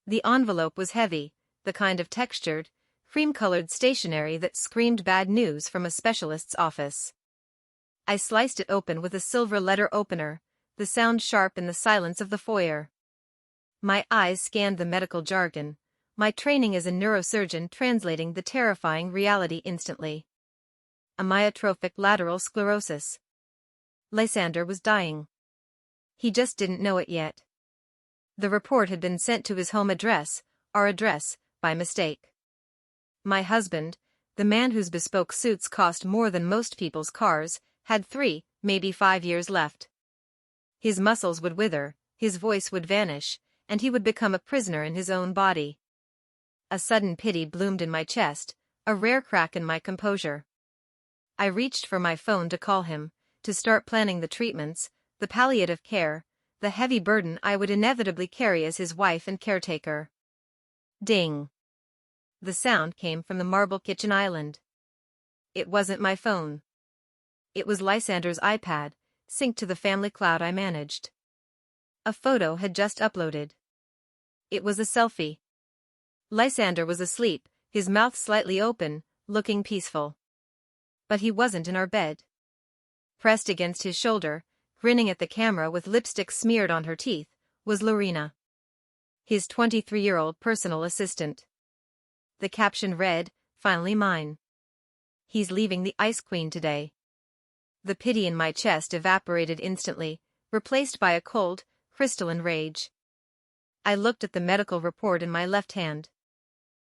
The envelope was heavy, the kind of textured, cream-colored stationery that screamed bad news from a specialist's office. I sliced it open with a silver letter opener, the sound sharp in the silence of the foyer. My eyes scanned the medical jargon, my training as a neurosurgeon translating the terrifying reality instantly. Amyotrophic lateral sclerosis. Lysander was dying. He just didn't know it yet. The report had been sent to his home address, our address, by mistake. My husband, the man whose bespoke suits cost more than most people's cars, had 3, maybe 5 years left. His muscles would wither, his voice would vanish, and he would become a prisoner in his own body. A sudden pity bloomed in my chest, a rare crack in my composure. I reached for my phone to call him, to start planning the treatments, the palliative care, the heavy burden I would inevitably carry as his wife and caretaker. Ding. The sound came from the marble kitchen island. It wasn't my phone. It was Lysander's iPad, synced to the family cloud I managed. A photo had just uploaded. It was a selfie. Lysander was asleep, his mouth slightly open, looking peaceful. But he wasn't in our bed. Pressed against his shoulder, grinning at the camera with lipstick smeared on her teeth, was Lorena, his 23-year-old personal assistant. The caption read, "Finally mine. He's leaving the Ice Queen today." The pity in my chest evaporated instantly, replaced by a cold, crystalline rage. I looked at the medical report in my left hand.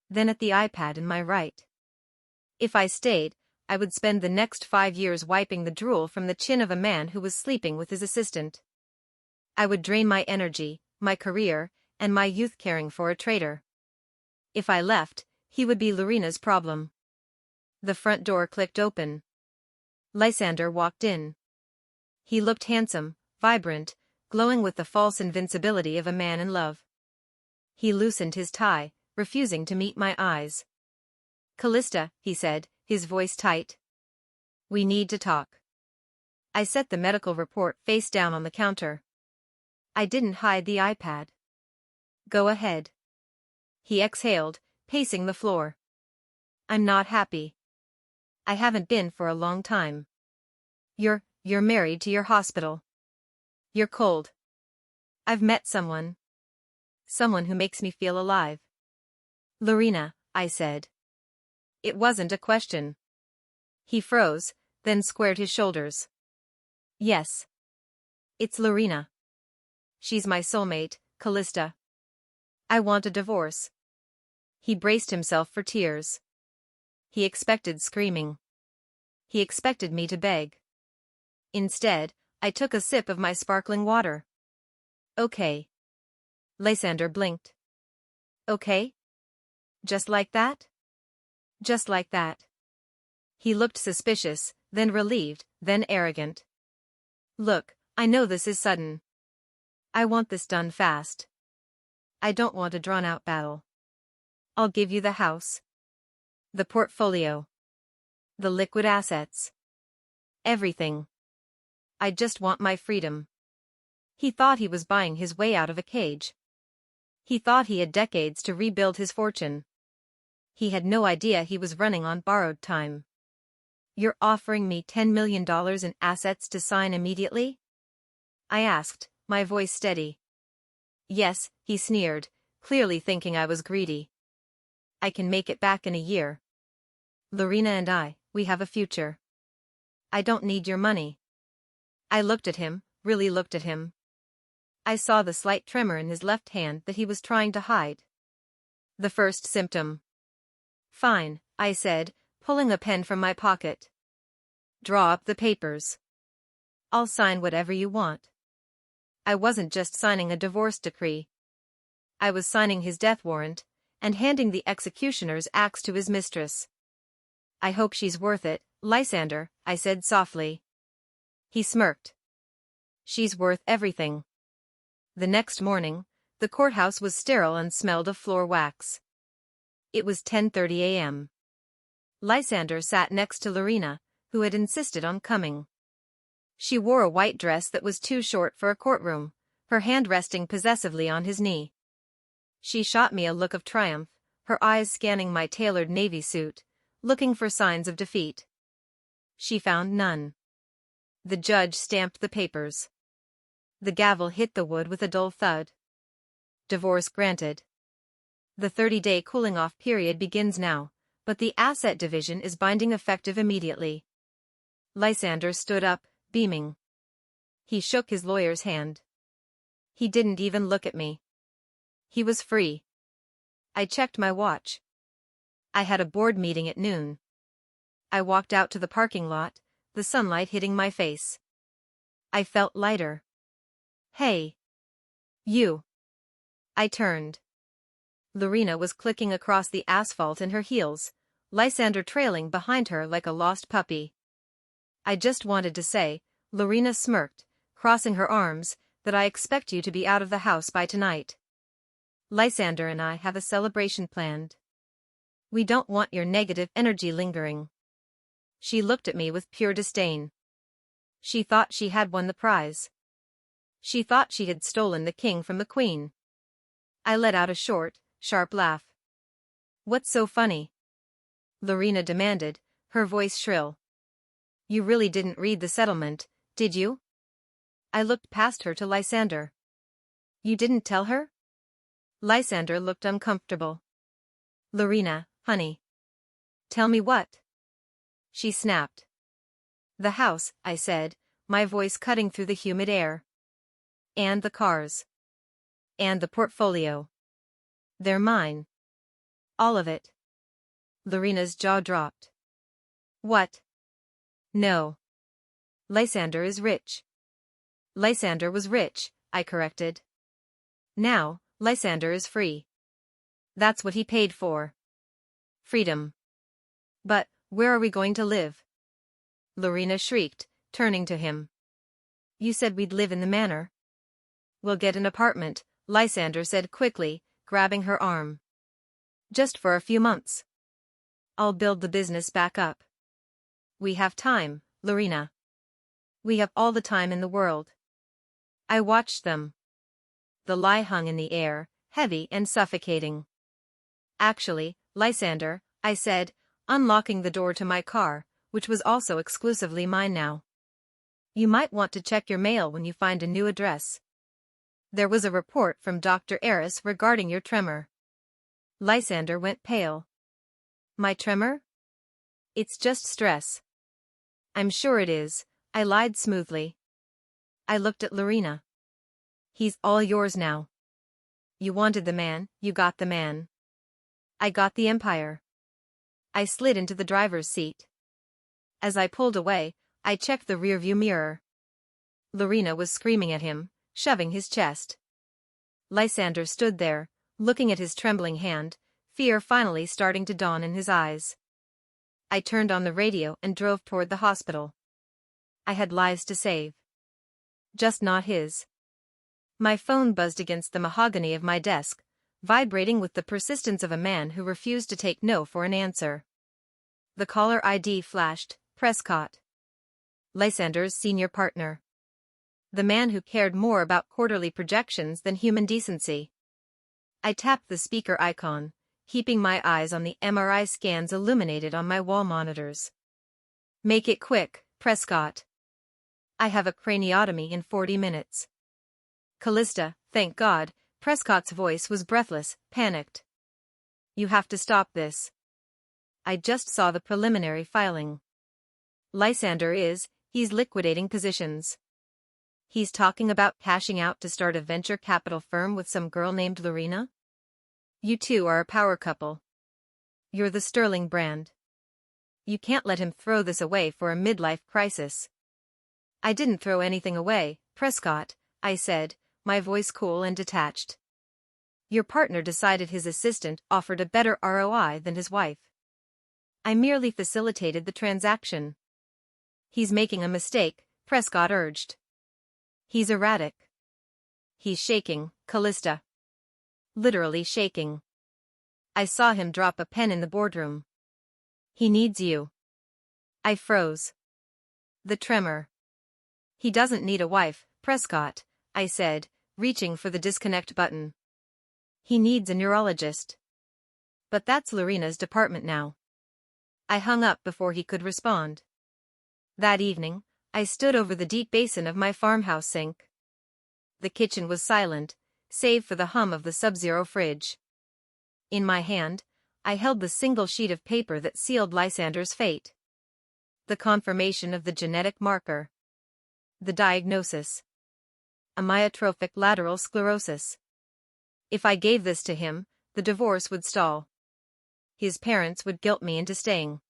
Then at the iPad in my right. If I stayed, I would spend the next 5 years wiping the drool from the chin of a man who was sleeping with his assistant. I would drain my energy, my career, and my youth caring for a traitor. If I left, he would be Lorena's problem. The front door clicked open. Lysander walked in. He looked handsome, vibrant, glowing with the false invincibility of a man in love. He loosened his tie, refusing to meet my eyes. "Calista," he said, his voice tight. "We need to talk." I set the medical report face down on the counter. I didn't hide the iPad. "Go ahead." He exhaled, pacing the floor. "I'm not happy. I haven't been for a long time. You're married to your hospital. You're cold. I've met someone. Someone who makes me feel alive." "Lorena," I said. It wasn't a question. He froze, then squared his shoulders. "Yes. It's Lorena. She's my soulmate, Calista. I want a divorce." He braced himself for tears. He expected screaming. He expected me to beg. Instead, I took a sip of my sparkling water. "Okay." Lysander blinked. "Okay? Just like that?" "Just like that." He looked suspicious, then relieved, then arrogant. "Look, I know this is sudden. I want this done fast. I don't want a drawn-out battle. I'll give you the house, the portfolio, the liquid assets. Everything. I just want my freedom." He thought he was buying his way out of a cage. He thought he had decades to rebuild his fortune. He had no idea he was running on borrowed time. "You're offering me $10 million in assets to sign immediately?" I asked, my voice steady. "Yes," he sneered, clearly thinking I was greedy. "I can make it back in a year. Lorena and I, we have a future. I don't need your money." I looked at him, really looked at him. I saw the slight tremor in his left hand that he was trying to hide. The first symptom. "Fine," I said, pulling a pen from my pocket. "Draw up the papers. I'll sign whatever you want." I wasn't just signing a divorce decree. I was signing his death warrant, and handing the executioner's axe to his mistress. "I hope she's worth it, Lysander," I said softly. He smirked. "She's worth everything." The next morning, the courthouse was sterile and smelled of floor wax. It was 10:30 a.m. Lysander sat next to Lorena, who had insisted on coming. She wore a white dress that was too short for a courtroom, her hand resting possessively on his knee. She shot me a look of triumph, her eyes scanning my tailored navy suit, looking for signs of defeat. She found none. The judge stamped the papers. The gavel hit the wood with a dull thud. Divorce granted. The 30-day cooling-off period begins now, but the asset division is binding effective immediately. Lysander stood up, beaming. He shook his lawyer's hand. He didn't even look at me. He was free. I checked my watch. I had a board meeting at noon. I walked out to the parking lot, the sunlight hitting my face. I felt lighter. Hey. You. I turned. Lorena was clicking across the asphalt in her heels, Lysander trailing behind her like a lost puppy. I just wanted to say, Lorena smirked, crossing her arms, that I expect you to be out of the house by tonight. Lysander and I have a celebration planned. We don't want your negative energy lingering. She looked at me with pure disdain. She thought she had won the prize. She thought she had stolen the king from the queen. I let out a short, sharp laugh. What's so funny? Lorena demanded, her voice shrill. You really didn't read the settlement, did you? I looked past her to Lysander. You didn't tell her? Lysander looked uncomfortable. Lorena, honey. Tell me what? She snapped. The house, I said, my voice cutting through the humid air. And the cars. And the portfolio. They're mine. All of it. Lorena's jaw dropped. What? No. Lysander is rich. Lysander was rich, I corrected. Now, Lysander is free. That's what he paid for. Freedom. But, where are we going to live? Lorena shrieked, turning to him. You said we'd live in the manor. We'll get an apartment, Lysander said quickly, grabbing her arm. Just for a few months. I'll build the business back up. We have time, Lorena. We have all the time in the world. I watched them. The lie hung in the air, heavy and suffocating. Actually, Lysander, I said, unlocking the door to my car, which was also exclusively mine now. You might want to check your mail when you find a new address. There was a report from Dr. Eris regarding your tremor. Lysander went pale. My tremor? It's just stress. I'm sure it is, I lied smoothly. I looked at Lorena. He's all yours now. You wanted the man, you got the man. I got the empire. I slid into the driver's seat. As I pulled away, I checked the rearview mirror. Lorena was screaming at him, shoving his chest. Lysander stood there, looking at his trembling hand, fear finally starting to dawn in his eyes. I turned on the radio and drove toward the hospital. I had lives to save. Just not his. My phone buzzed against the mahogany of my desk, vibrating with the persistence of a man who refused to take no for an answer. The caller ID flashed, Prescott. Lysander's senior partner. The man who cared more about quarterly projections than human decency. I tapped the speaker icon, keeping my eyes on the MRI scans illuminated on my wall monitors. Make it quick, Prescott. I have a craniotomy in 40 minutes. Calista, thank God, Prescott's voice was breathless, panicked. You have to stop this. I just saw the preliminary filing. Lysander he's liquidating positions. He's talking about cashing out to start a venture capital firm with some girl named Lorena. You two are a power couple. You're the Sterling brand. You can't let him throw this away for a midlife crisis. I didn't throw anything away, Prescott, I said, my voice cool and detached. Your partner decided his assistant offered a better ROI than his wife. I merely facilitated the transaction. He's making a mistake, Prescott urged. He's erratic. He's shaking, Calista. Literally shaking. I saw him drop a pen in the boardroom. He needs you. I froze. The tremor. He doesn't need a wife, Prescott, I said, reaching for the disconnect button. He needs a neurologist. But that's Lorena's department now. I hung up before he could respond. That evening, I stood over the deep basin of my farmhouse sink. The kitchen was silent, save for the hum of the sub-zero fridge. In my hand, I held the single sheet of paper that sealed Lysander's fate. The confirmation of the genetic marker. The diagnosis. Amyotrophic lateral sclerosis. If I gave this to him, the divorce would stall. His parents would guilt me into staying.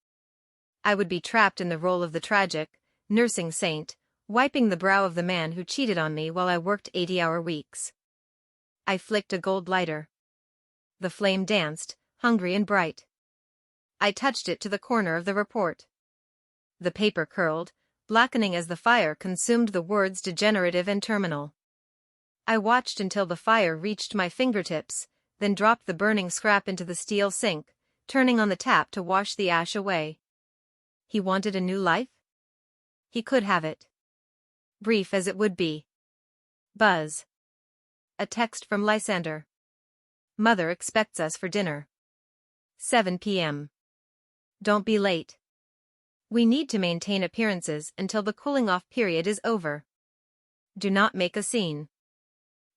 I would be trapped in the role of the tragic, nursing saint, wiping the brow of the man who cheated on me while I worked 80-hour weeks. I flicked a gold lighter. The flame danced, hungry and bright. I touched it to the corner of the report. The paper curled, blackening as the fire consumed the words degenerative and terminal. I watched until the fire reached my fingertips, then dropped the burning scrap into the steel sink, turning on the tap to wash the ash away. He wanted a new life? He could have it. Brief as it would be. Buzz. A text from Lysander. Mother expects us for dinner. 7 p.m. Don't be late. We need to maintain appearances until the cooling-off period is over. Do not make a scene.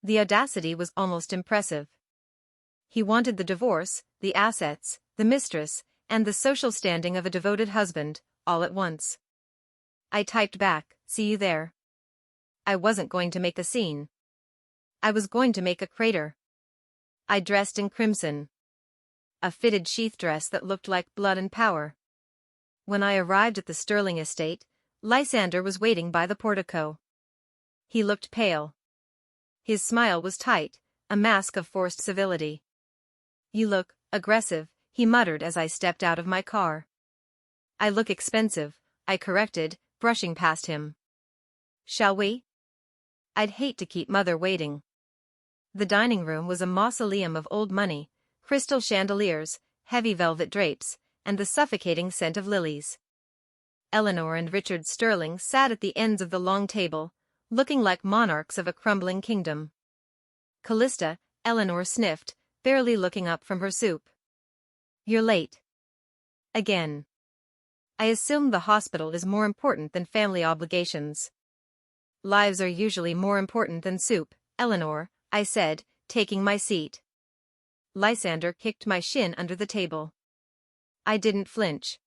The audacity was almost impressive. He wanted the divorce, the assets, the mistress, and the social standing of a devoted husband, all at once. I typed back, see you there. I wasn't going to make a scene. I was going to make a crater. I dressed in crimson. A fitted sheath dress that looked like blood and power. When I arrived at the Sterling estate, Lysander was waiting by the portico. He looked pale. His smile was tight, a mask of forced civility. You look aggressive, he muttered as I stepped out of my car. I look expensive, I corrected, brushing past him. Shall we? I'd hate to keep Mother waiting. The dining room was a mausoleum of old money, crystal chandeliers, heavy velvet drapes, and the suffocating scent of lilies. Eleanor and Richard Sterling sat at the ends of the long table, looking like monarchs of a crumbling kingdom. Calista, Eleanor sniffed, barely looking up from her soup. You're late. Again. I assume the hospital is more important than family obligations. Lives are usually more important than soup, Eleanor, I said, taking my seat. Lysander kicked my shin under the table. I didn't flinch.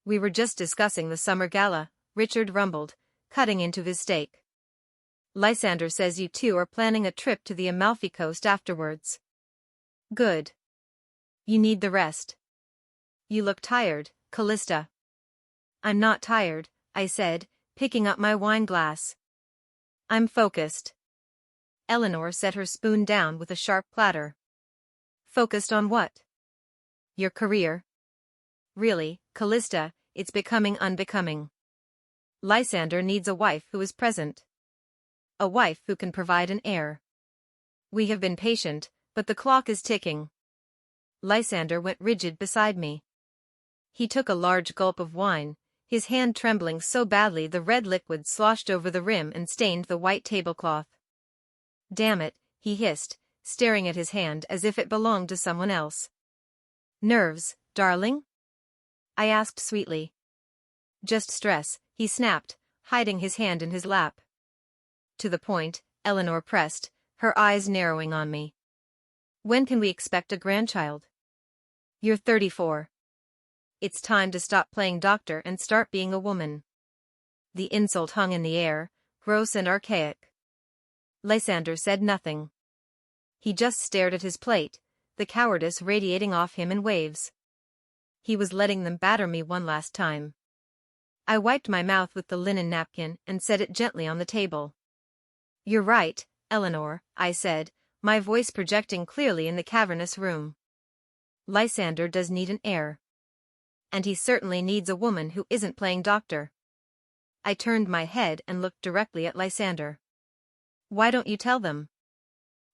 We were just discussing the summer gala, Richard rumbled, cutting into his steak. Lysander says you two are planning a trip to the Amalfi Coast afterwards. Good. You need the rest. You look tired, Calista. I'm not tired, I said, picking up my wine glass. I'm focused. Eleanor set her spoon down with a sharp clatter. Focused on what? Your career. Really, Calista, it's becoming unbecoming. Lysander needs a wife who is present. A wife who can provide an heir. We have been patient, but the clock is ticking. Lysander went rigid beside me. He took a large gulp of wine, his hand trembling so badly the red liquid sloshed over the rim and stained the white tablecloth. Damn it, he hissed, staring at his hand as if it belonged to someone else. Nerves, darling? I asked sweetly. Just stress, he snapped, hiding his hand in his lap. To the point, Eleanor pressed, her eyes narrowing on me. When can we expect a grandchild? You're 34. It's time to stop playing doctor and start being a woman. The insult hung in the air, gross and archaic. Lysander said nothing. He just stared at his plate, the cowardice radiating off him in waves. He was letting them batter me one last time. I wiped my mouth with the linen napkin and set it gently on the table. You're right, Eleanor, I said, my voice projecting clearly in the cavernous room. Lysander does need an heir. And he certainly needs a woman who isn't playing doctor. I turned my head and looked directly at Lysander. Why don't you tell them?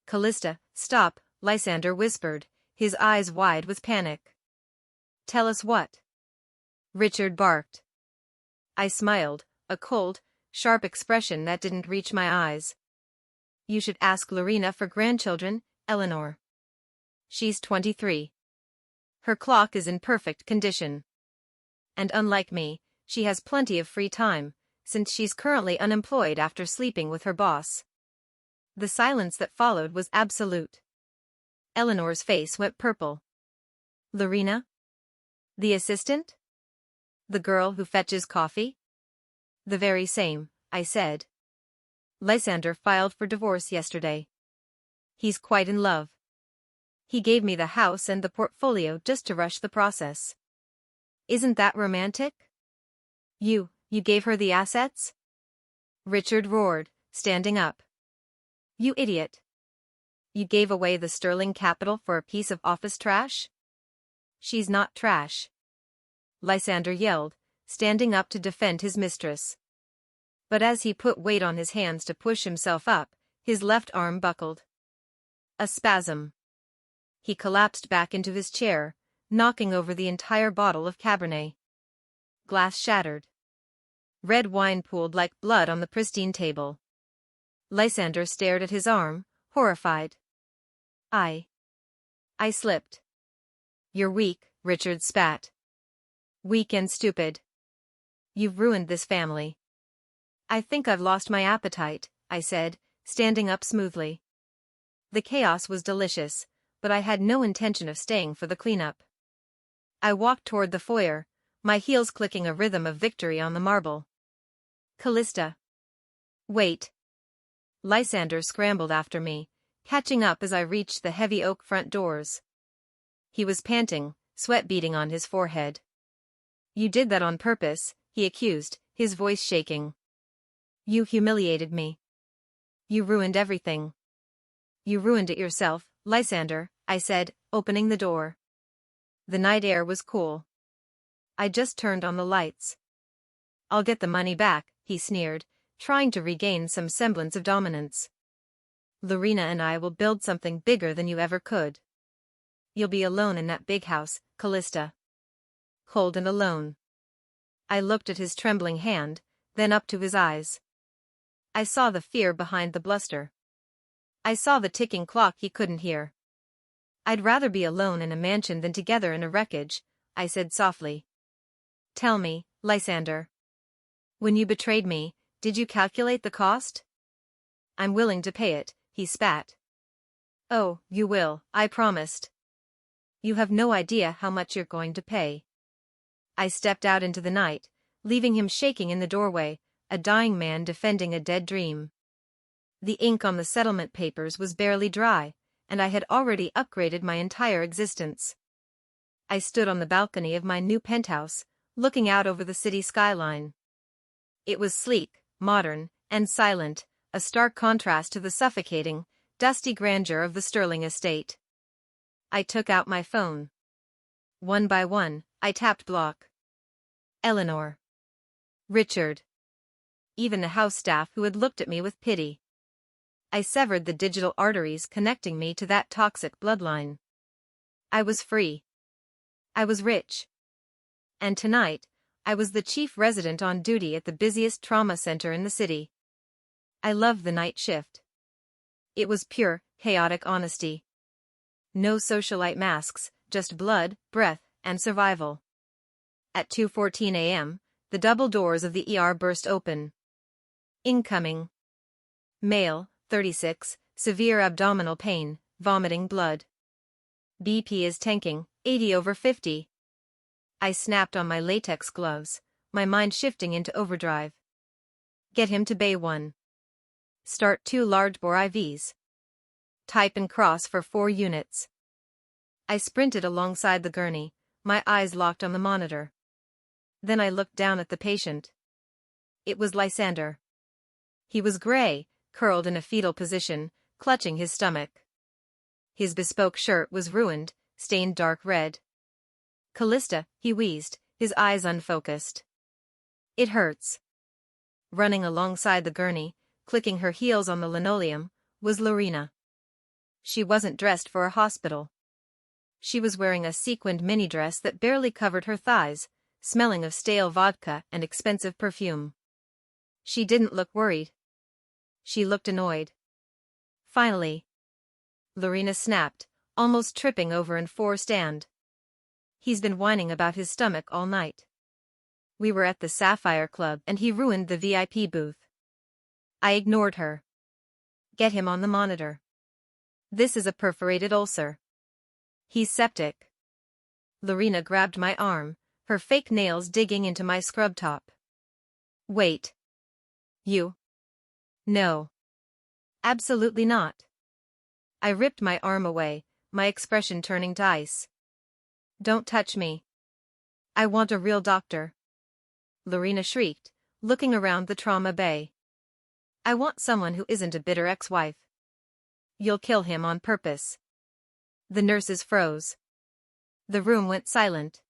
Calista, stop, Lysander whispered, his eyes wide with panic. Tell us what? Richard barked. I smiled, a cold, sharp expression that didn't reach my eyes. You should ask Lorena for grandchildren, Eleanor. She's 23. Her clock is in perfect condition. And unlike me, she has plenty of free time, since she's currently unemployed after sleeping with her boss. The silence that followed was absolute. Eleanor's face went purple. Lorena? The assistant? The girl who fetches coffee? The very same, I said. Lysander filed for divorce yesterday. He's quite in love. He gave me the house and the portfolio just to rush the process. Isn't that romantic? You gave her the assets? Richard roared, standing up. You idiot. You gave away the Sterling capital for a piece of office trash? She's not trash. Lysander yelled, standing up to defend his mistress. But as he put weight on his hands to push himself up, his left arm buckled. A spasm. He collapsed back into his chair, knocking over the entire bottle of Cabernet. Glass shattered. Red wine pooled like blood on the pristine table. Lysander stared at his arm, horrified. I slipped. You're weak, Richard spat. Weak and stupid. You've ruined this family. I think I've lost my appetite, I said, standing up smoothly. The chaos was delicious, but I had no intention of staying for the cleanup. I walked toward the foyer, my heels clicking a rhythm of victory on the marble. Calista. Wait. Lysander scrambled after me, catching up as I reached the heavy oak front doors. He was panting, sweat beading on his forehead. You did that on purpose, he accused, his voice shaking. You humiliated me. You ruined everything. You ruined it yourself, Lysander, I said, opening the door. The night air was cool. I just turned on the lights. I'll get the money back, he sneered, trying to regain some semblance of dominance. Lorena and I will build something bigger than you ever could. You'll be alone in that big house, Calista. Cold and alone. I looked at his trembling hand, then up to his eyes. I saw the fear behind the bluster. I saw the ticking clock he couldn't hear. I'd rather be alone in a mansion than together in a wreckage, I said softly. Tell me, Lysander. When you betrayed me, did you calculate the cost? I'm willing to pay it, he spat. Oh, you will, I promised. You have no idea how much you're going to pay. I stepped out into the night, leaving him shaking in the doorway, a dying man defending a dead dream. The ink on the settlement papers was barely dry, and I had already upgraded my entire existence. I stood on the balcony of my new penthouse, looking out over the city skyline. It was sleek, modern, and silent, a stark contrast to the suffocating, dusty grandeur of the Sterling estate. I took out my phone. One by one, I tapped block. Eleanor. Richard. Even the house staff who had looked at me with pity. I severed the digital arteries connecting me to that toxic bloodline. I was free. I was rich. And tonight, I was the chief resident on duty at the busiest trauma center in the city. I loved the night shift. It was pure, chaotic honesty. No socialite masks, just blood, breath, and survival. At 2:14 a.m., the double doors of the ER burst open. Incoming. Male, 36, severe abdominal pain, vomiting blood. BP is tanking, 80/50. I snapped on my latex gloves, my mind shifting into overdrive. Get him to Bay 1. Start 2 large bore IVs. Type and cross for 4 units. I sprinted alongside the gurney, my eyes locked on the monitor. Then I looked down at the patient. It was Lysander. He was gray, curled in a fetal position, clutching his stomach. His bespoke shirt was ruined, stained dark red. Calista, he wheezed, his eyes unfocused. It hurts. Running alongside the gurney, clicking her heels on the linoleum, was Lorena. She wasn't dressed for a hospital. She was wearing a sequined mini-dress that barely covered her thighs, smelling of stale vodka and expensive perfume. She didn't look worried. She looked annoyed. Finally. Lorena snapped, almost tripping over an stand. He's been whining about his stomach all night. We were at the Sapphire Club and he ruined the VIP booth. I ignored her. Get him on the monitor. This is a perforated ulcer. He's septic. Lorena grabbed my arm, her fake nails digging into my scrub top. Wait. You? No. Absolutely not. I ripped my arm away, my expression turning to ice. Don't touch me. I want a real doctor. Lorena shrieked, looking around the trauma bay. I want someone who isn't a bitter ex-wife. You'll kill him on purpose. The nurses froze. The room went silent.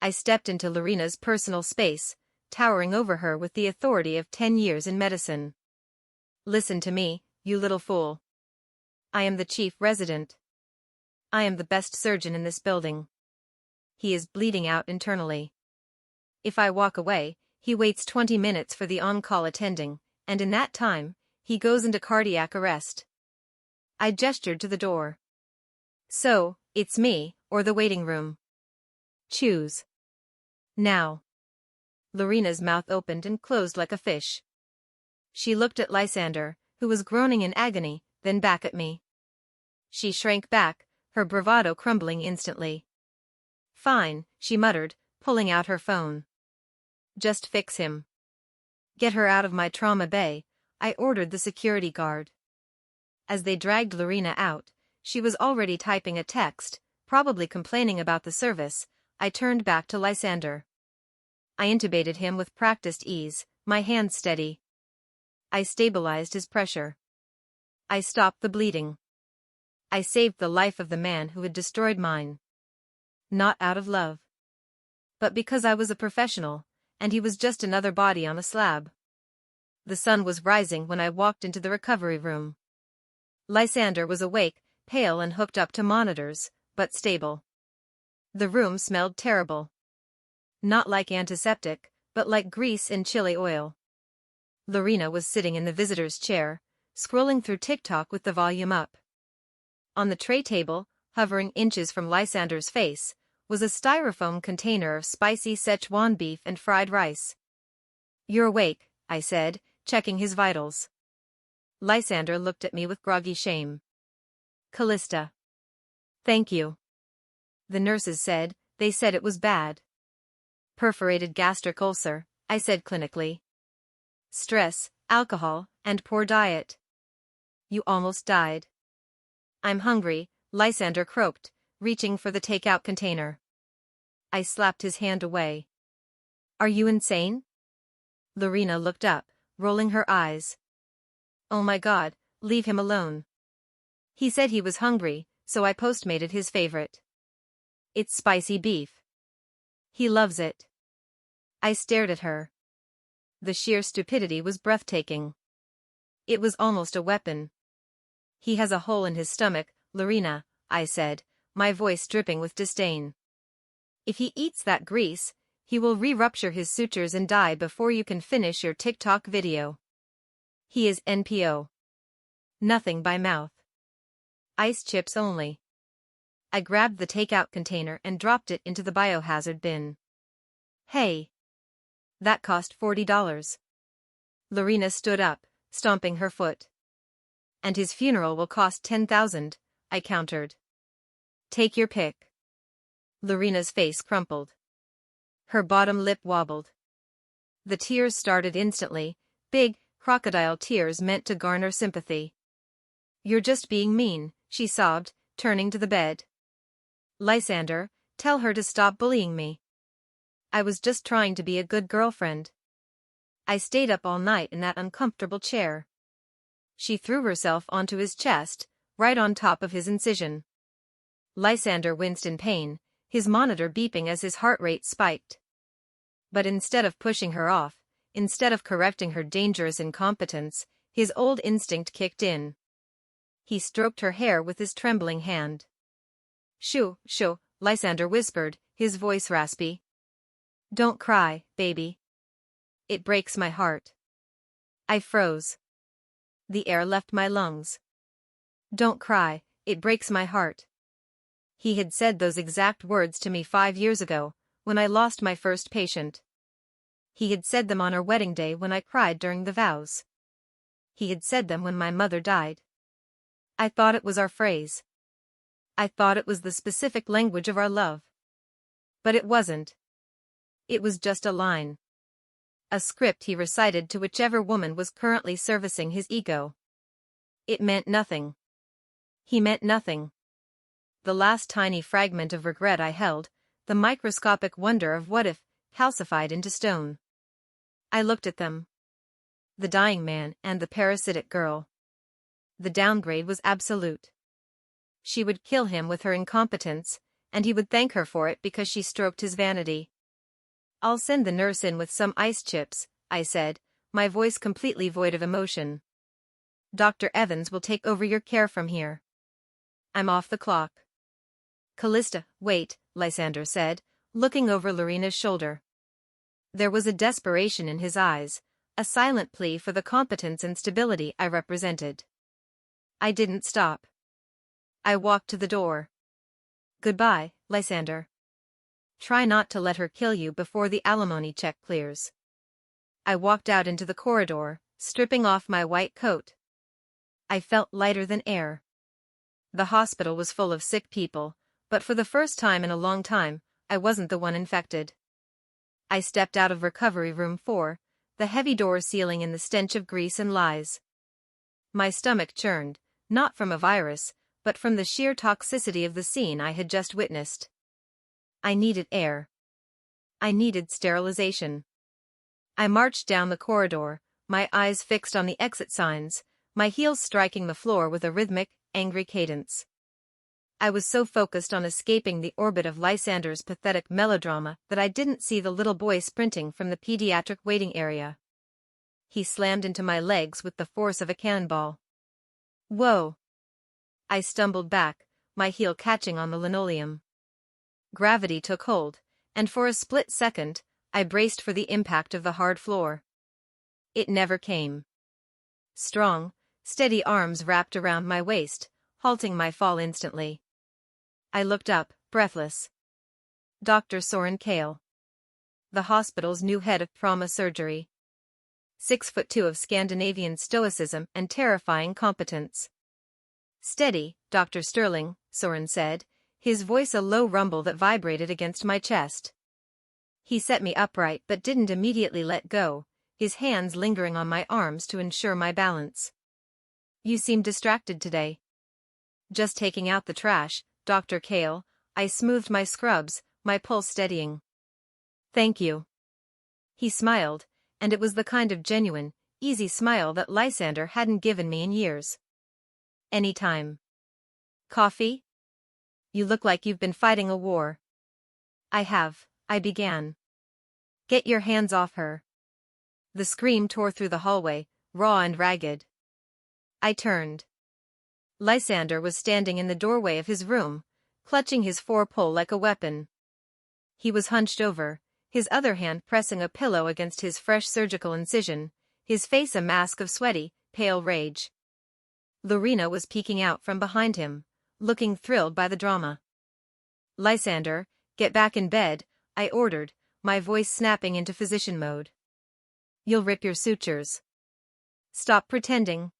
I stepped into Lorena's personal space, towering over her with the authority of 10 years in medicine. Listen to me, you little fool. I am the chief resident. I am the best surgeon in this building. He is bleeding out internally. If I walk away, he waits 20 minutes for the on-call attending, and in that time, he goes into cardiac arrest. I gestured to the door. So, it's me, or the waiting room. Choose. Now. Lorena's mouth opened and closed like a fish. She looked at Lysander, who was groaning in agony, then back at me. She shrank back, her bravado crumbling instantly. Fine, she muttered, pulling out her phone. Just fix him. Get her out of my trauma bay, I ordered the security guard. As they dragged Lorena out, she was already typing a text, probably complaining about the service. I turned back to Lysander. I intubated him with practiced ease, my hands steady. I stabilized his pressure. I stopped the bleeding. I saved the life of the man who had destroyed mine. Not out of love. But because I was a professional, and he was just another body on a slab. The sun was rising when I walked into the recovery room. Lysander was awake, pale and hooked up to monitors, but stable. The room smelled terrible. Not like antiseptic, but like grease and chili oil. Lorena was sitting in the visitor's chair, scrolling through TikTok with the volume up. On the tray table, hovering inches from Lysander's face, was a styrofoam container of spicy Szechuan beef and fried rice. You're awake, I said, checking his vitals. Lysander looked at me with groggy shame. Calista. Thank you. The nurses said, they said it was bad. Perforated gastric ulcer, I said clinically. Stress, alcohol, and poor diet. You almost died. I'm hungry, Lysander croaked, reaching for the takeout container. I slapped his hand away. Are you insane? Lorena looked up, rolling her eyes. Oh my God, leave him alone. He said he was hungry, so I postmated his favorite. It's spicy beef. He loves it. I stared at her. The sheer stupidity was breathtaking. It was almost a weapon. He has a hole in his stomach, Lorena, I said, my voice dripping with disdain. If he eats that grease, he will re-rupture his sutures and die before you can finish your TikTok video. He is NPO. Nothing by mouth. Ice chips only. I grabbed the takeout container and dropped it into the biohazard bin. Hey. That cost $40. Lorena stood up, stomping her foot. And his funeral will cost $10,000, I countered. Take your pick. Lorena's face crumpled. Her bottom lip wobbled. The tears started instantly, big, crocodile tears meant to garner sympathy. You're just being mean, she sobbed, turning to the bed. Lysander, tell her to stop bullying me. I was just trying to be a good girlfriend. I stayed up all night in that uncomfortable chair. She threw herself onto his chest, right on top of his incision. Lysander winced in pain, his monitor beeping as his heart rate spiked. But instead of pushing her off, instead of correcting her dangerous incompetence, his old instinct kicked in. He stroked her hair with his trembling hand. Shoo, shoo, Lysander whispered, his voice raspy. Don't cry, baby. It breaks my heart. I froze. The air left my lungs. Don't cry, It breaks my heart. He had said those exact words to me 5 years ago, when I lost my first patient. He had said them on our wedding day when I cried during the vows. He had said them when my mother died. I thought it was our phrase. I thought it was the specific language of our love. But it wasn't. It was just a line. A script he recited to whichever woman was currently servicing his ego. It meant nothing. He meant nothing. The last tiny fragment of regret I held, the microscopic wonder of what if, calcified into stone. I looked at them. The dying man and the parasitic girl. The downgrade was absolute. She would kill him with her incompetence, and he would thank her for it because she stroked his vanity. "I'll send the nurse in with some ice chips," I said, my voice completely void of emotion. "Dr. Evans will take over your care from here. I'm off the clock." "Calista, wait," Lysander said, looking over Lorina's shoulder. There was a desperation in his eyes, a silent plea for the competence and stability I represented. I didn't stop. I walked to the door. "Goodbye, Lysander. Try not to let her kill you before the alimony check clears." I walked out into the corridor, stripping off my white coat. I felt lighter than air. The hospital was full of sick people, but for the first time in a long time, I wasn't the one infected. I stepped out of recovery room 4, the heavy door sealing in the stench of grease and lies. My stomach churned, not from a virus, but from the sheer toxicity of the scene I had just witnessed. I needed air. I needed sterilization. I marched down the corridor, my eyes fixed on the exit signs, my heels striking the floor with a rhythmic, angry cadence. I was so focused on escaping the orbit of Lysander's pathetic melodrama that I didn't see the little boy sprinting from the pediatric waiting area. He slammed into my legs with the force of a cannonball. Whoa! I stumbled back, my heel catching on the linoleum. Gravity took hold, and for a split second, I braced for the impact of the hard floor. It never came. Strong, steady arms wrapped around my waist, halting my fall instantly. I looked up, breathless. Dr. Soren Kale. The hospital's new head of trauma surgery. 6'2" of Scandinavian stoicism and terrifying competence. "Steady, Dr. Sterling," Soren said, his voice a low rumble that vibrated against my chest. He set me upright but didn't immediately let go, his hands lingering on my arms to ensure my balance. "You seem distracted today." "Just taking out the trash, Dr. Kale," I smoothed my scrubs, my pulse steadying. "Thank you." He smiled, and it was the kind of genuine, easy smile that Lysander hadn't given me in years. "Anytime." "Coffee? You look like you've been fighting a war." "I have," I began. "Get your hands off her." The scream tore through the hallway, raw and ragged. I turned. Lysander was standing in the doorway of his room, clutching his four-pole like a weapon. He was hunched over, his other hand pressing a pillow against his fresh surgical incision, his face a mask of sweaty, pale rage. Lorina was peeking out from behind him, looking thrilled by the drama. "Lysander, get back in bed," I ordered, my voice snapping into physician mode. "You'll rip your sutures. Stop pretending."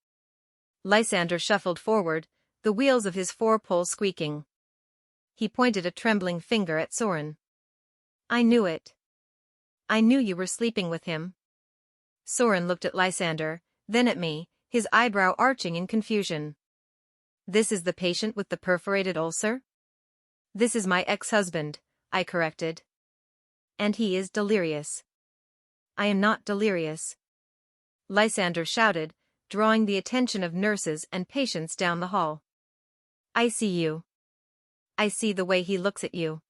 Lysander shuffled forward, the wheels of his four-pole squeaking. He pointed a trembling finger at Soren. "I knew it. I knew you were sleeping with him." Soren looked at Lysander, then at me, his eyebrow arching in confusion. "This is the patient with the perforated ulcer?" "This is my ex-husband," I corrected. "And he is delirious." "I am not delirious," Lysander shouted, drawing the attention of nurses and patients down the hall. "I see you. I see the way he looks at you.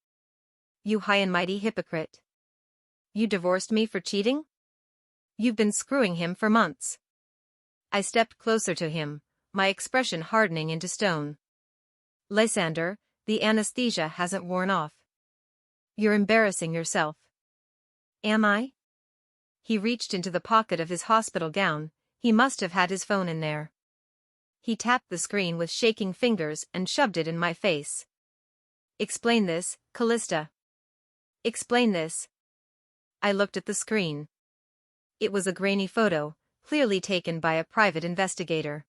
You high and mighty hypocrite. You divorced me for cheating? You've been screwing him for months." I stepped closer to him, my expression hardening into stone. "Lysander, the anesthesia hasn't worn off. You're embarrassing yourself." "Am I?" He reached into the pocket of his hospital gown, he must have had his phone in there. He tapped the screen with shaking fingers and shoved it in my face. Explain this, Calista. Explain this. I looked at the screen. It was a grainy photo, clearly taken by a private investigator.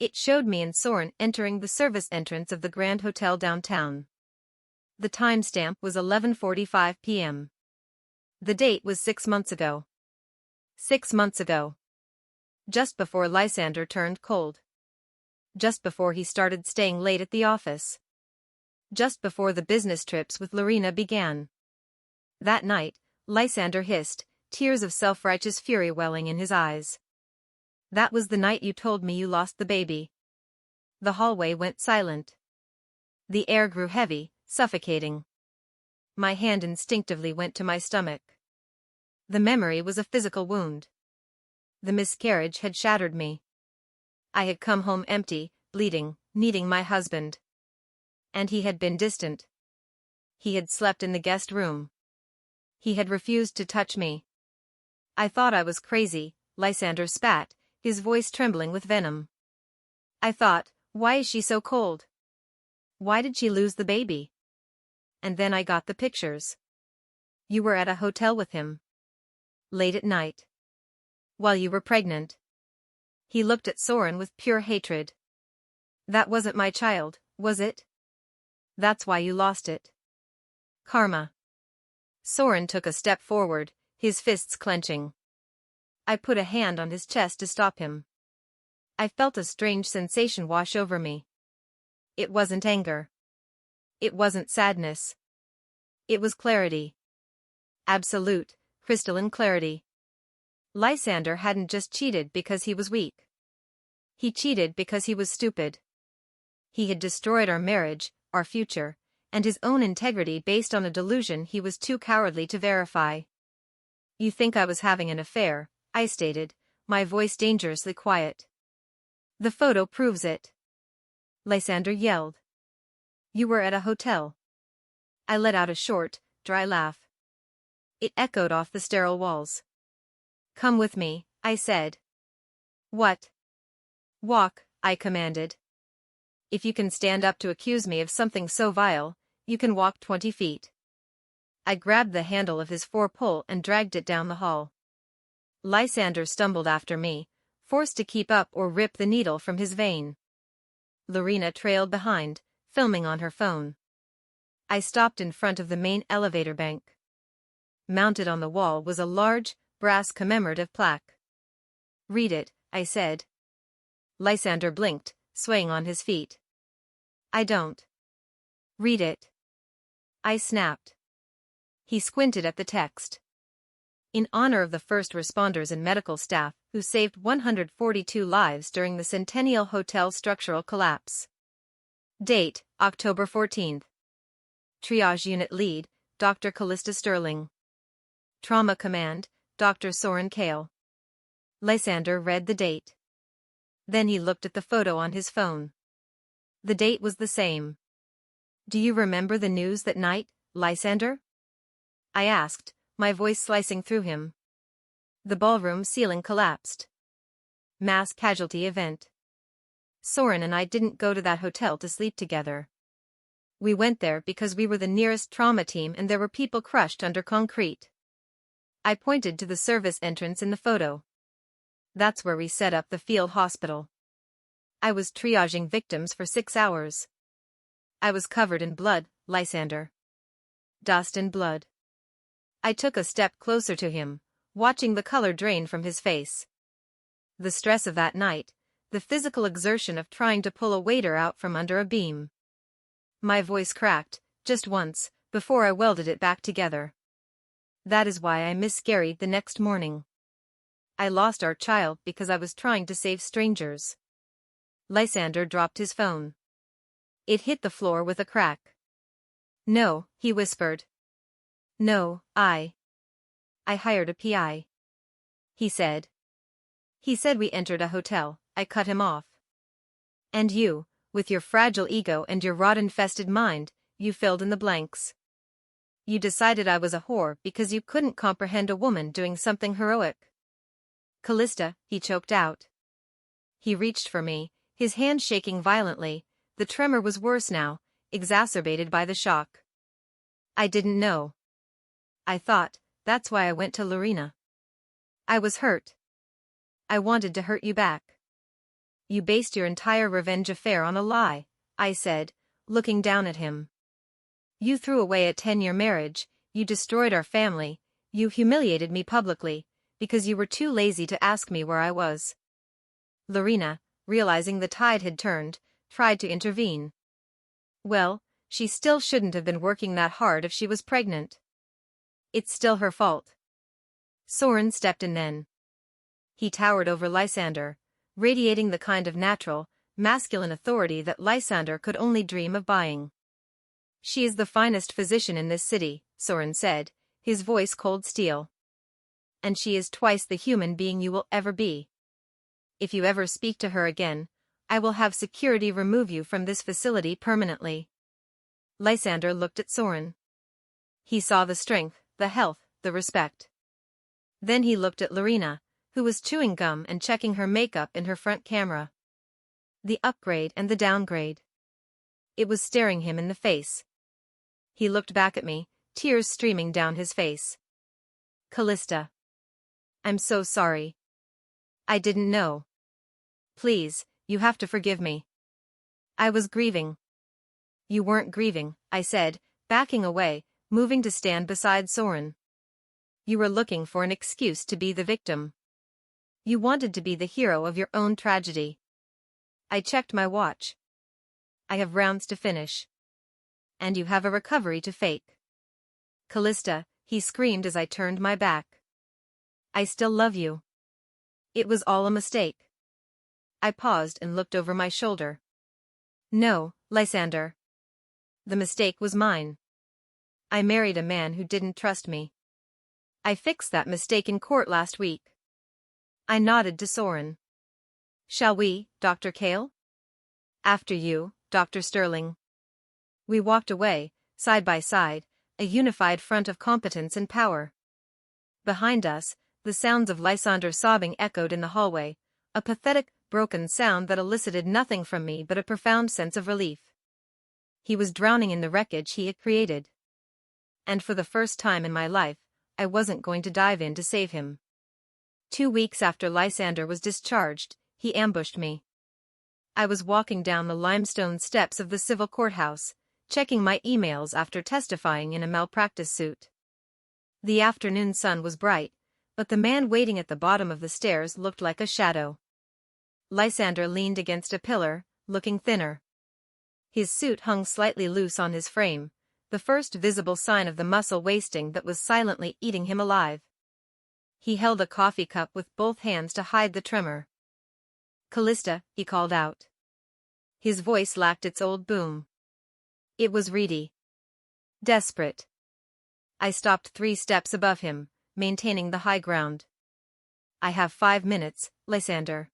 It showed me and Soren entering the service entrance of the Grand Hotel downtown. The timestamp was 11:45 p.m. The date was 6 months ago. 6 months ago. Just before Lysander turned cold. Just before he started staying late at the office. Just before the business trips with Lorena began. That night, Lysander hissed, tears of self-righteous fury welling in his eyes. That was the night you told me you lost the baby. The hallway went silent. The air grew heavy, suffocating. My hand instinctively went to my stomach. The memory was a physical wound. The miscarriage had shattered me. I had come home empty, bleeding, needing my husband. And he had been distant. He had slept in the guest room. He had refused to touch me. I thought I was crazy, Lysander spat, his voice trembling with venom. I thought, why is she so cold? Why did she lose the baby? And then I got the pictures. You were at a hotel with him. Late at night. While you were pregnant. He looked at Soren with pure hatred. That wasn't my child, was it? That's why you lost it. Karma. Soren took a step forward, his fists clenching. I put a hand on his chest to stop him. I felt a strange sensation wash over me. It wasn't anger. It wasn't sadness. It was clarity. Absolute, crystalline clarity. Lysander hadn't just cheated because he was weak. He cheated because he was stupid. He had destroyed our marriage, our future, and his own integrity based on a delusion he was too cowardly to verify. You think I was having an affair, I stated, my voice dangerously quiet. The photo proves it. Lysander yelled. You were at a hotel. I let out a short, dry laugh. It echoed off the sterile walls. Come with me, I said. What? Walk, I commanded. If you can stand up to accuse me of something so vile, you can walk 20 feet. I grabbed the handle of his four-pole and dragged it down the hall. Lysander stumbled after me, forced to keep up or rip the needle from his vein. Lorena trailed behind, filming on her phone. I stopped in front of the main elevator bank. Mounted on the wall was a large, brass commemorative plaque. Read it, I said. Lysander blinked, swaying on his feet. I don't. Read it. I snapped. He squinted at the text. In honor of the first responders and medical staff who saved 142 lives during the Centennial Hotel structural collapse. Date, October 14th. Triage Unit Lead, Dr. Calista Sterling. Trauma Command, Dr. Soren Kale. Lysander read the date. Then he looked at the photo on his phone. The date was the same. Do you remember the news that night, Lysander? I asked, my voice slicing through him. The ballroom ceiling collapsed. Mass casualty event. Soren and I didn't go to that hotel to sleep together. We went there because we were the nearest trauma team and there were people crushed under concrete. I pointed to the service entrance in the photo. That's where we set up the field hospital. I was triaging victims for 6 hours. I was covered in blood, Lysander. Dust and blood. I took a step closer to him, watching the color drain from his face. The stress of that night, the physical exertion of trying to pull a waiter out from under a beam. My voice cracked, just once, before I welded it back together. That is why I miscarried the next morning. I lost our child because I was trying to save strangers. Lysander dropped his phone. It hit the floor with a crack. No, he whispered. No, I hired a PI. He said. He said we entered a hotel. I cut him off. And you, with your fragile ego and your rot-infested mind, you filled in the blanks. You decided I was a whore because you couldn't comprehend a woman doing something heroic. Calista, he choked out. He reached for me, his hand shaking violently. The tremor was worse now, exacerbated by the shock. I didn't know. I thought, that's why I went to Lorena. I was hurt. I wanted to hurt you back. You based your entire revenge affair on a lie, I said, looking down at him. You threw away a 10-year marriage, you destroyed our family, you humiliated me publicly, because you were too lazy to ask me where I was. Lorena, realizing the tide had turned, tried to intervene. Well, she still shouldn't have been working that hard if she was pregnant. It's still her fault. Soren stepped in then. He towered over Lysander, radiating the kind of natural, masculine authority that Lysander could only dream of buying. She is the finest physician in this city, Soren said, his voice cold steel. And she is twice the human being you will ever be. If you ever speak to her again, I will have security remove you from this facility permanently. Lysander looked at Soren. He saw the strength, the health, the respect. Then he looked at Lorena, who was chewing gum and checking her makeup in her front camera. The upgrade and the downgrade. It was staring him in the face. He looked back at me, tears streaming down his face. Calista. I'm so sorry. I didn't know. Please, you have to forgive me. I was grieving. You weren't grieving, I said, backing away, moving to stand beside Soren. You were looking for an excuse to be the victim. You wanted to be the hero of your own tragedy. I checked my watch. I have rounds to finish. And you have a recovery to fake. Calista, he screamed as I turned my back. I still love you. It was all a mistake. I paused and looked over my shoulder. No, Lysander. The mistake was mine. I married a man who didn't trust me. I fixed that mistake in court last week. I nodded to Soren. Shall we, Dr. Kale? After you, Dr. Sterling. We walked away, side by side, a unified front of competence and power. Behind us, the sounds of Lysander sobbing echoed in the hallway, a pathetic, broken sound that elicited nothing from me but a profound sense of relief. He was drowning in the wreckage he had created. And for the first time in my life, I wasn't going to dive in to save him. 2 weeks after Lysander was discharged, he ambushed me. I was walking down the limestone steps of the civil courthouse, checking my emails after testifying in a malpractice suit. The afternoon sun was bright, but the man waiting at the bottom of the stairs looked like a shadow. Lysander leaned against a pillar, looking thinner. His suit hung slightly loose on his frame, the first visible sign of the muscle wasting that was silently eating him alive. He held a coffee cup with both hands to hide the tremor. Calista, he called out. His voice lacked its old boom. It was reedy. Desperate. I stopped 3 steps above him, maintaining the high ground. I have 5 minutes, Lysander.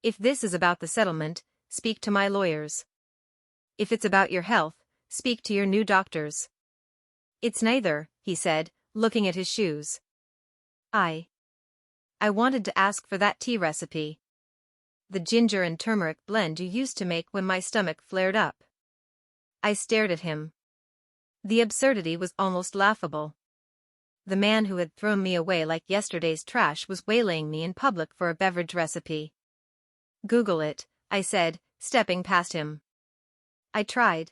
If this is about the settlement, speak to my lawyers. If it's about your health, speak to your new doctors. It's neither, he said, looking at his shoes. I wanted to ask for that tea recipe. The ginger and turmeric blend you used to make when my stomach flared up. I stared at him. The absurdity was almost laughable. The man who had thrown me away like yesterday's trash was waylaying me in public for a beverage recipe. Google it, I said, stepping past him. I tried.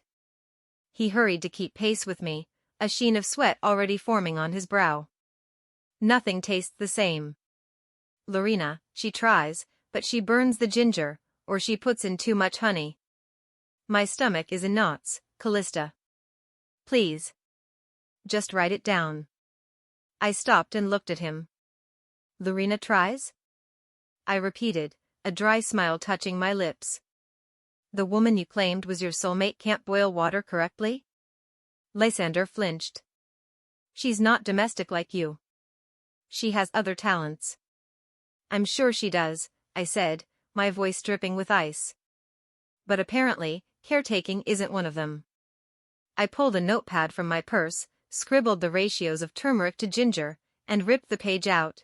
He hurried to keep pace with me, a sheen of sweat already forming on his brow. Nothing tastes the same. Lorena, she tries, but she burns the ginger, or she puts in too much honey. My stomach is in knots, Calista. Please. Just write it down. I stopped and looked at him. Lorena tries? I repeated, a dry smile touching my lips. The woman you claimed was your soulmate can't boil water correctly? Lysander flinched. She's not domestic like you. She has other talents. I'm sure she does, I said, my voice dripping with ice. But apparently, caretaking isn't one of them. I pulled a notepad from my purse, scribbled the ratios of turmeric to ginger, and ripped the page out.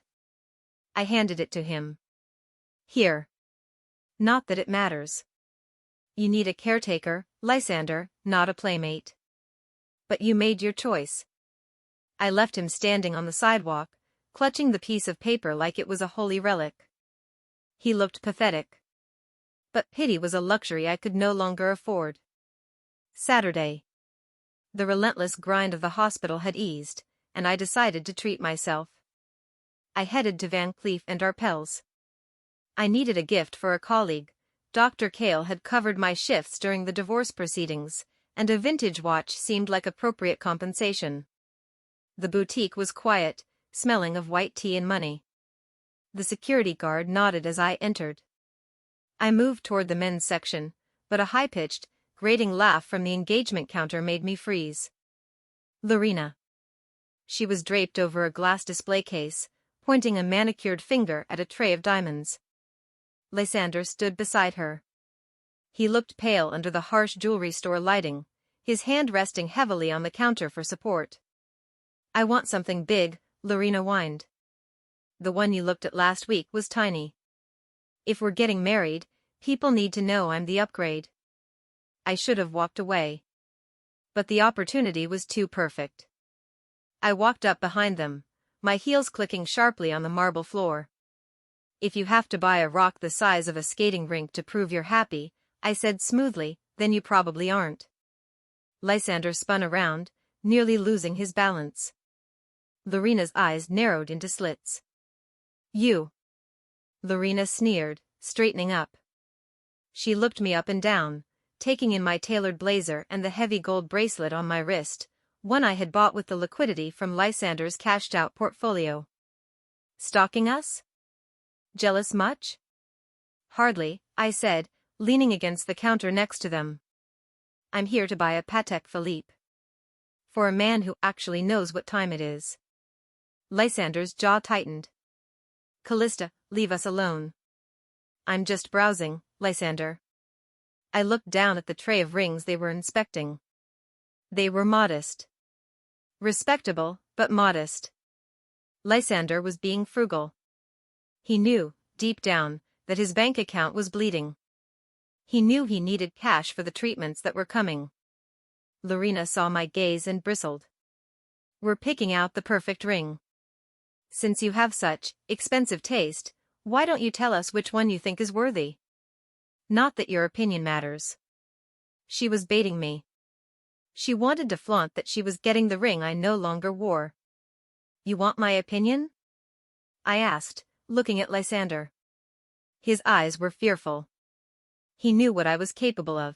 I handed it to him. Here. Not that it matters. You need a caretaker, Lysander, not a playmate. But you made your choice. I left him standing on the sidewalk, clutching the piece of paper like it was a holy relic. He looked pathetic. But pity was a luxury I could no longer afford. Saturday. The relentless grind of the hospital had eased, and I decided to treat myself. I headed to Van Cleef and Arpels. I needed a gift for a colleague. Dr. Kale had covered my shifts during the divorce proceedings, and a vintage watch seemed like appropriate compensation. The boutique was quiet, smelling of white tea and money. The security guard nodded as I entered. I moved toward the men's section, but a high-pitched, grating laugh from the engagement counter made me freeze. Lorena. She was draped over a glass display case, pointing a manicured finger at a tray of diamonds. Lysander stood beside her. He looked pale under the harsh jewelry store lighting, his hand resting heavily on the counter for support. I want something big, Lorena whined. The one you looked at last week was tiny. If we're getting married, people need to know I'm the upgrade. I should have walked away. But the opportunity was too perfect. I walked up behind them, my heels clicking sharply on the marble floor. If you have to buy a rock the size of a skating rink to prove you're happy, I said smoothly, then you probably aren't. Lysander spun around, nearly losing his balance. Lorena's eyes narrowed into slits. You. Lorena sneered, straightening up. She looked me up and down, taking in my tailored blazer and the heavy gold bracelet on my wrist, one I had bought with the liquidity from Lysander's cashed-out portfolio. Stalking us? Jealous much? Hardly, I said, leaning against the counter next to them. I'm here to buy a Patek Philippe. For a man who actually knows what time it is. Lysander's jaw tightened. Calista, leave us alone. I'm just browsing, Lysander. I looked down at the tray of rings they were inspecting. They were modest. Respectable, but modest. Lysander was being frugal. He knew, deep down, that his bank account was bleeding. He knew he needed cash for the treatments that were coming. Lorena saw my gaze and bristled. We're picking out the perfect ring. Since you have such expensive taste, why don't you tell us which one you think is worthy? Not that your opinion matters. She was baiting me. She wanted to flaunt that she was getting the ring I no longer wore. You want my opinion? I asked, looking at Lysander. His eyes were fearful. He knew what I was capable of.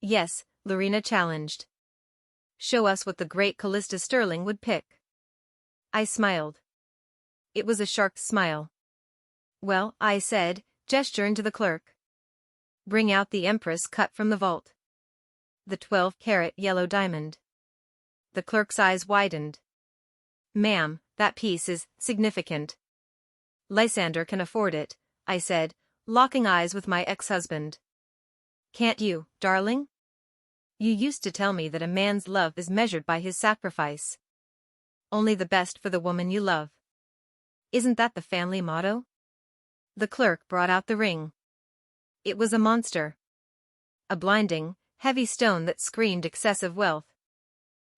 Yes, Lorena challenged. Show us what the great Calista Sterling would pick. I smiled. It was a shark's smile. Well, I said, gesturing to the clerk. Bring out the Empress cut from the vault. The 12-carat yellow diamond. The clerk's eyes widened. Ma'am, that piece is significant. Lysander can afford it, I said, locking eyes with my ex-husband. Can't you, darling? You used to tell me that a man's love is measured by his sacrifice. Only the best for the woman you love. Isn't that the family motto? The clerk brought out the ring. It was a monster. A blinding, heavy stone that screamed excessive wealth.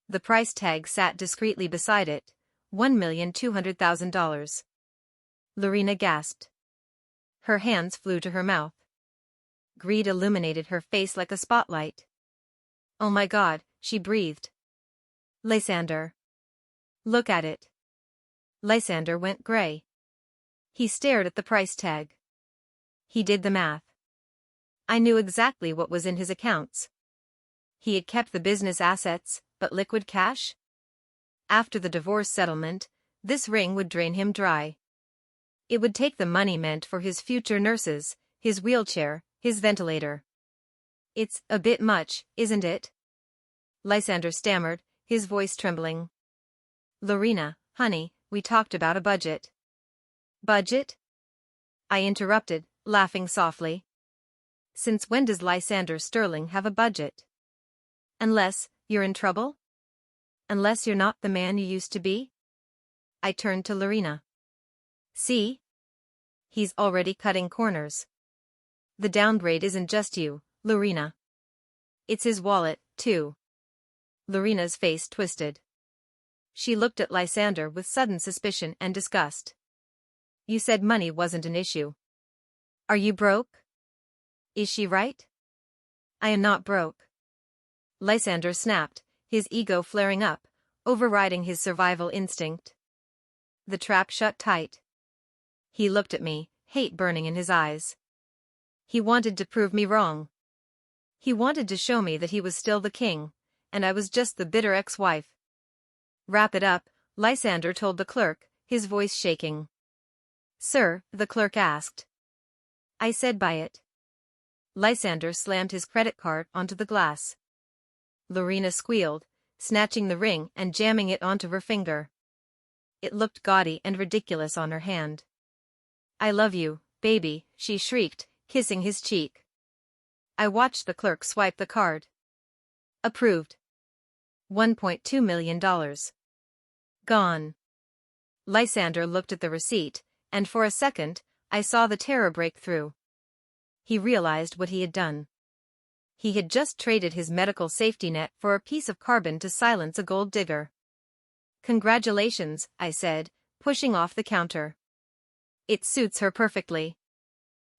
The price tag sat discreetly beside it, $1,200,000. Lorena gasped. Her hands flew to her mouth. Greed illuminated her face like a spotlight. Oh my God, she breathed. Lysander. Look at it. Lysander went gray. He stared at the price tag. He did the math. I knew exactly what was in his accounts. He had kept the business assets, but liquid cash? After the divorce settlement, this ring would drain him dry. It would take the money meant for his future nurses, his wheelchair, his ventilator. It's a bit much, isn't it? Lysander stammered, his voice trembling. Lorena, honey, we talked about a budget. Budget? I interrupted, laughing softly. Since when does Lysander Sterling have a budget? Unless you're in trouble? Unless you're not the man you used to be? I turned to Lorena. See? He's already cutting corners. The downgrade isn't just you, Lorena. It's his wallet, too. Lorena's face twisted. She looked at Lysander with sudden suspicion and disgust. You said money wasn't an issue. Are you broke? Is she right? I am not broke. Lysander snapped, his ego flaring up, overriding his survival instinct. The trap shut tight. He looked at me, hate burning in his eyes. He wanted to prove me wrong. He wanted to show me that he was still the king, and I was just the bitter ex-wife. Wrap it up, Lysander told the clerk, his voice shaking. Sir, the clerk asked. I said buy it. Lysander slammed his credit card onto the glass. Lorena squealed, snatching the ring and jamming it onto her finger. It looked gaudy and ridiculous on her hand. I love you, baby, she shrieked, kissing his cheek. I watched the clerk swipe the card. Approved. $1.2 million. Gone. Lysander looked at the receipt, and for a second, I saw the terror break through. He realized what he had done. He had just traded his medical safety net for a piece of carbon to silence a gold digger. Congratulations, I said, pushing off the counter. It suits her perfectly.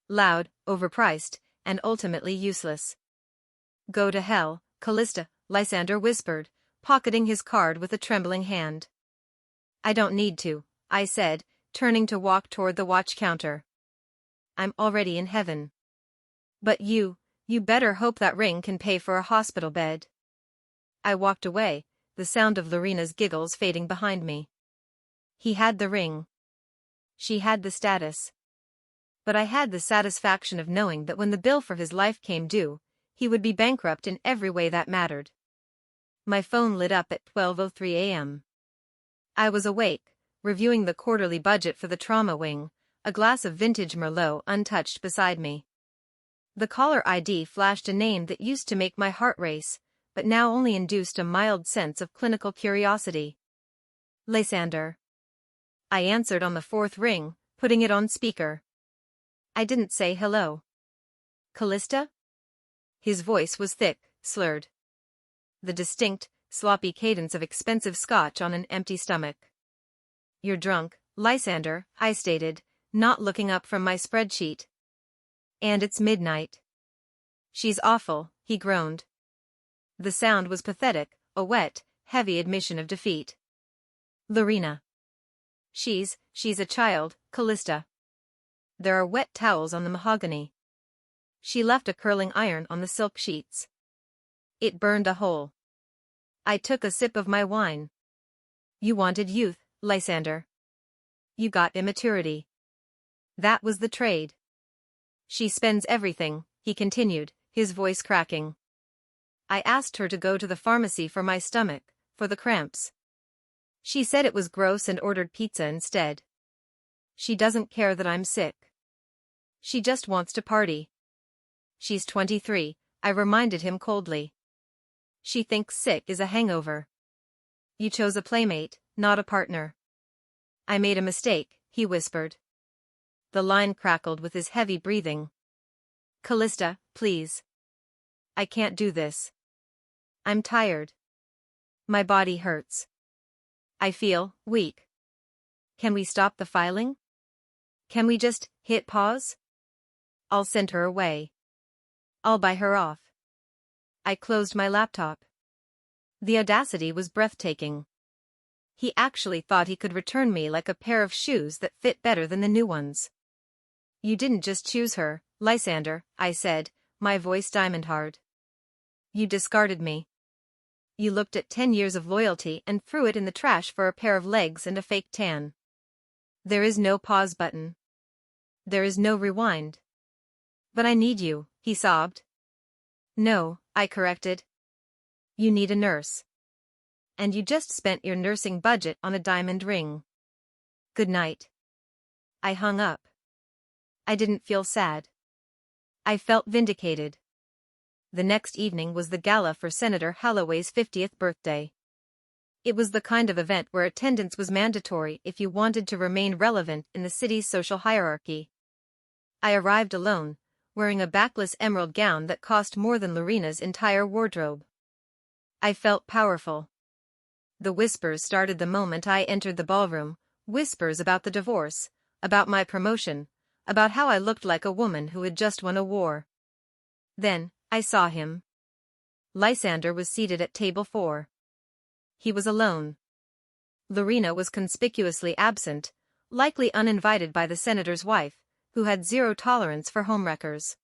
Loud, overpriced, and ultimately useless. Go to hell, Calista, Lysander whispered, pocketing his card with a trembling hand. I don't need to, I said, turning to walk toward the watch counter. I'm already in heaven. But you better hope that ring can pay for a hospital bed. I walked away, the sound of Lorena's giggles fading behind me. He had the ring. She had the status. But I had the satisfaction of knowing that when the bill for his life came due, he would be bankrupt in every way that mattered. My phone lit up at 12:03 a.m. I was awake, reviewing the quarterly budget for the trauma wing, a glass of vintage Merlot untouched beside me. The caller ID flashed a name that used to make my heart race, but now only induced a mild sense of clinical curiosity. Lysander. I answered on the fourth ring, putting it on speaker. I didn't say hello. Calista? His voice was thick, slurred. The distinct, sloppy cadence of expensive scotch on an empty stomach. You're drunk, Lysander, I stated, not looking up from my spreadsheet. And it's midnight. She's awful, he groaned. The sound was pathetic, a wet, heavy admission of defeat. Lorena. She's a child, Calista. There are wet towels on the mahogany. She left a curling iron on the silk sheets. It burned a hole. I took a sip of my wine. You wanted youth, Lysander. You got immaturity. That was the trade. She spends everything, he continued, his voice cracking. I asked her to go to the pharmacy for my stomach, for the cramps. She said it was gross and ordered pizza instead. She doesn't care that I'm sick. She just wants to party. She's 23, I reminded him coldly. She thinks sick is a hangover. You chose a playmate, not a partner. I made a mistake, he whispered. The line crackled with his heavy breathing. Calista, please. I can't do this. I'm tired. My body hurts. I feel weak. Can we stop the filing? Can we just hit pause? I'll send her away. I'll buy her off. I closed my laptop. The audacity was breathtaking. He actually thought he could return me like a pair of shoes that fit better than the new ones. You didn't just choose her, Lysander, I said, my voice diamond hard. You discarded me. You looked at 10 years of loyalty and threw it in the trash for a pair of legs and a fake tan. There is no pause button. There is no rewind. But I need you, he sobbed. No, I corrected. You need a nurse. And you just spent your nursing budget on a diamond ring. Good night. I hung up. I didn't feel sad. I felt vindicated. The next evening was the gala for Senator Holloway's 50th birthday. It was the kind of event where attendance was mandatory if you wanted to remain relevant in the city's social hierarchy. I arrived alone, wearing a backless emerald gown that cost more than Lorena's entire wardrobe. I felt powerful. The whispers started the moment I entered the ballroom, whispers about the divorce, about my promotion, about how I looked like a woman who had just won a war. Then, I saw him. Lysander was seated at table 4. He was alone. Lorena was conspicuously absent, likely uninvited by the senator's wife, who had zero tolerance for homewreckers.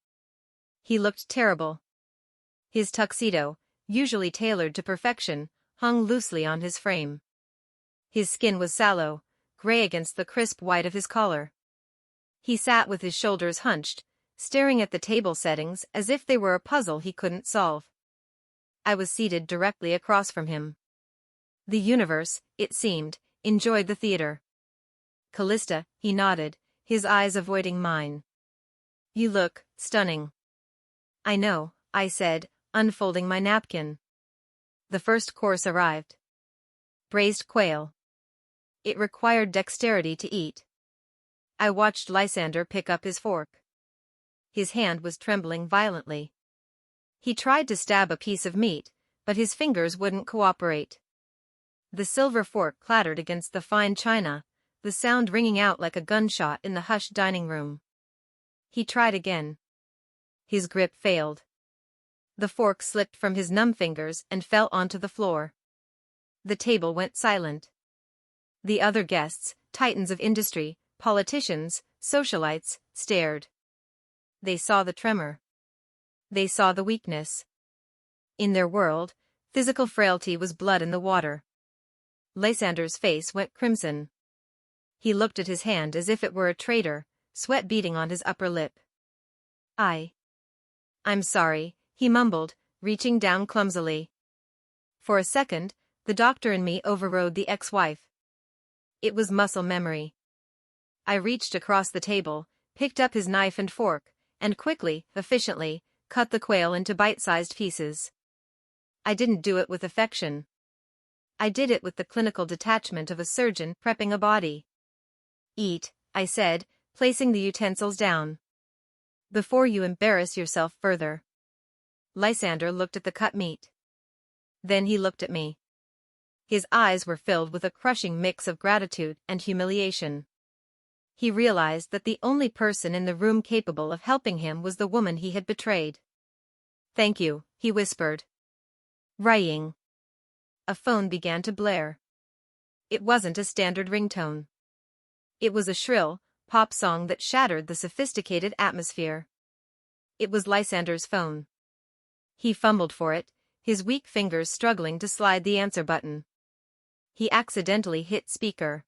He looked terrible. His tuxedo, usually tailored to perfection, hung loosely on his frame. His skin was sallow, gray against the crisp white of his collar. He sat with his shoulders hunched, staring at the table settings as if they were a puzzle he couldn't solve. I was seated directly across from him. The universe, it seemed, enjoyed the theater. Calista, he nodded, his eyes avoiding mine. You look stunning. I know, I said, unfolding my napkin. The first course arrived. Braised quail. It required dexterity to eat. I watched Lysander pick up his fork. His hand was trembling violently. He tried to stab a piece of meat, but his fingers wouldn't cooperate. The silver fork clattered against the fine china, the sound ringing out like a gunshot in the hushed dining room. He tried again. His grip failed. The fork slipped from his numb fingers and fell onto the floor. The table went silent. The other guests, titans of industry, politicians, socialites, stared. They saw the tremor. They saw the weakness. In their world, physical frailty was blood in the water. Lysander's face went crimson. He looked at his hand as if it were a traitor, sweat beading on his upper lip. I'm sorry, he mumbled, reaching down clumsily. For a second, the doctor in me overrode the ex-wife. It was muscle memory. I reached across the table, picked up his knife and fork, and quickly, efficiently, cut the quail into bite-sized pieces. I didn't do it with affection. I did it with the clinical detachment of a surgeon prepping a body. Eat, I said, placing the utensils down. Before you embarrass yourself further. Lysander looked at the cut meat. Then he looked at me. His eyes were filled with a crushing mix of gratitude and humiliation. He realized that the only person in the room capable of helping him was the woman he had betrayed. Thank you, he whispered. Ring. A phone began to blare. It wasn't a standard ringtone. It was a shrill, pop song that shattered the sophisticated atmosphere. It was Lysander's phone. He fumbled for it, his weak fingers struggling to slide the answer button. He accidentally hit speaker.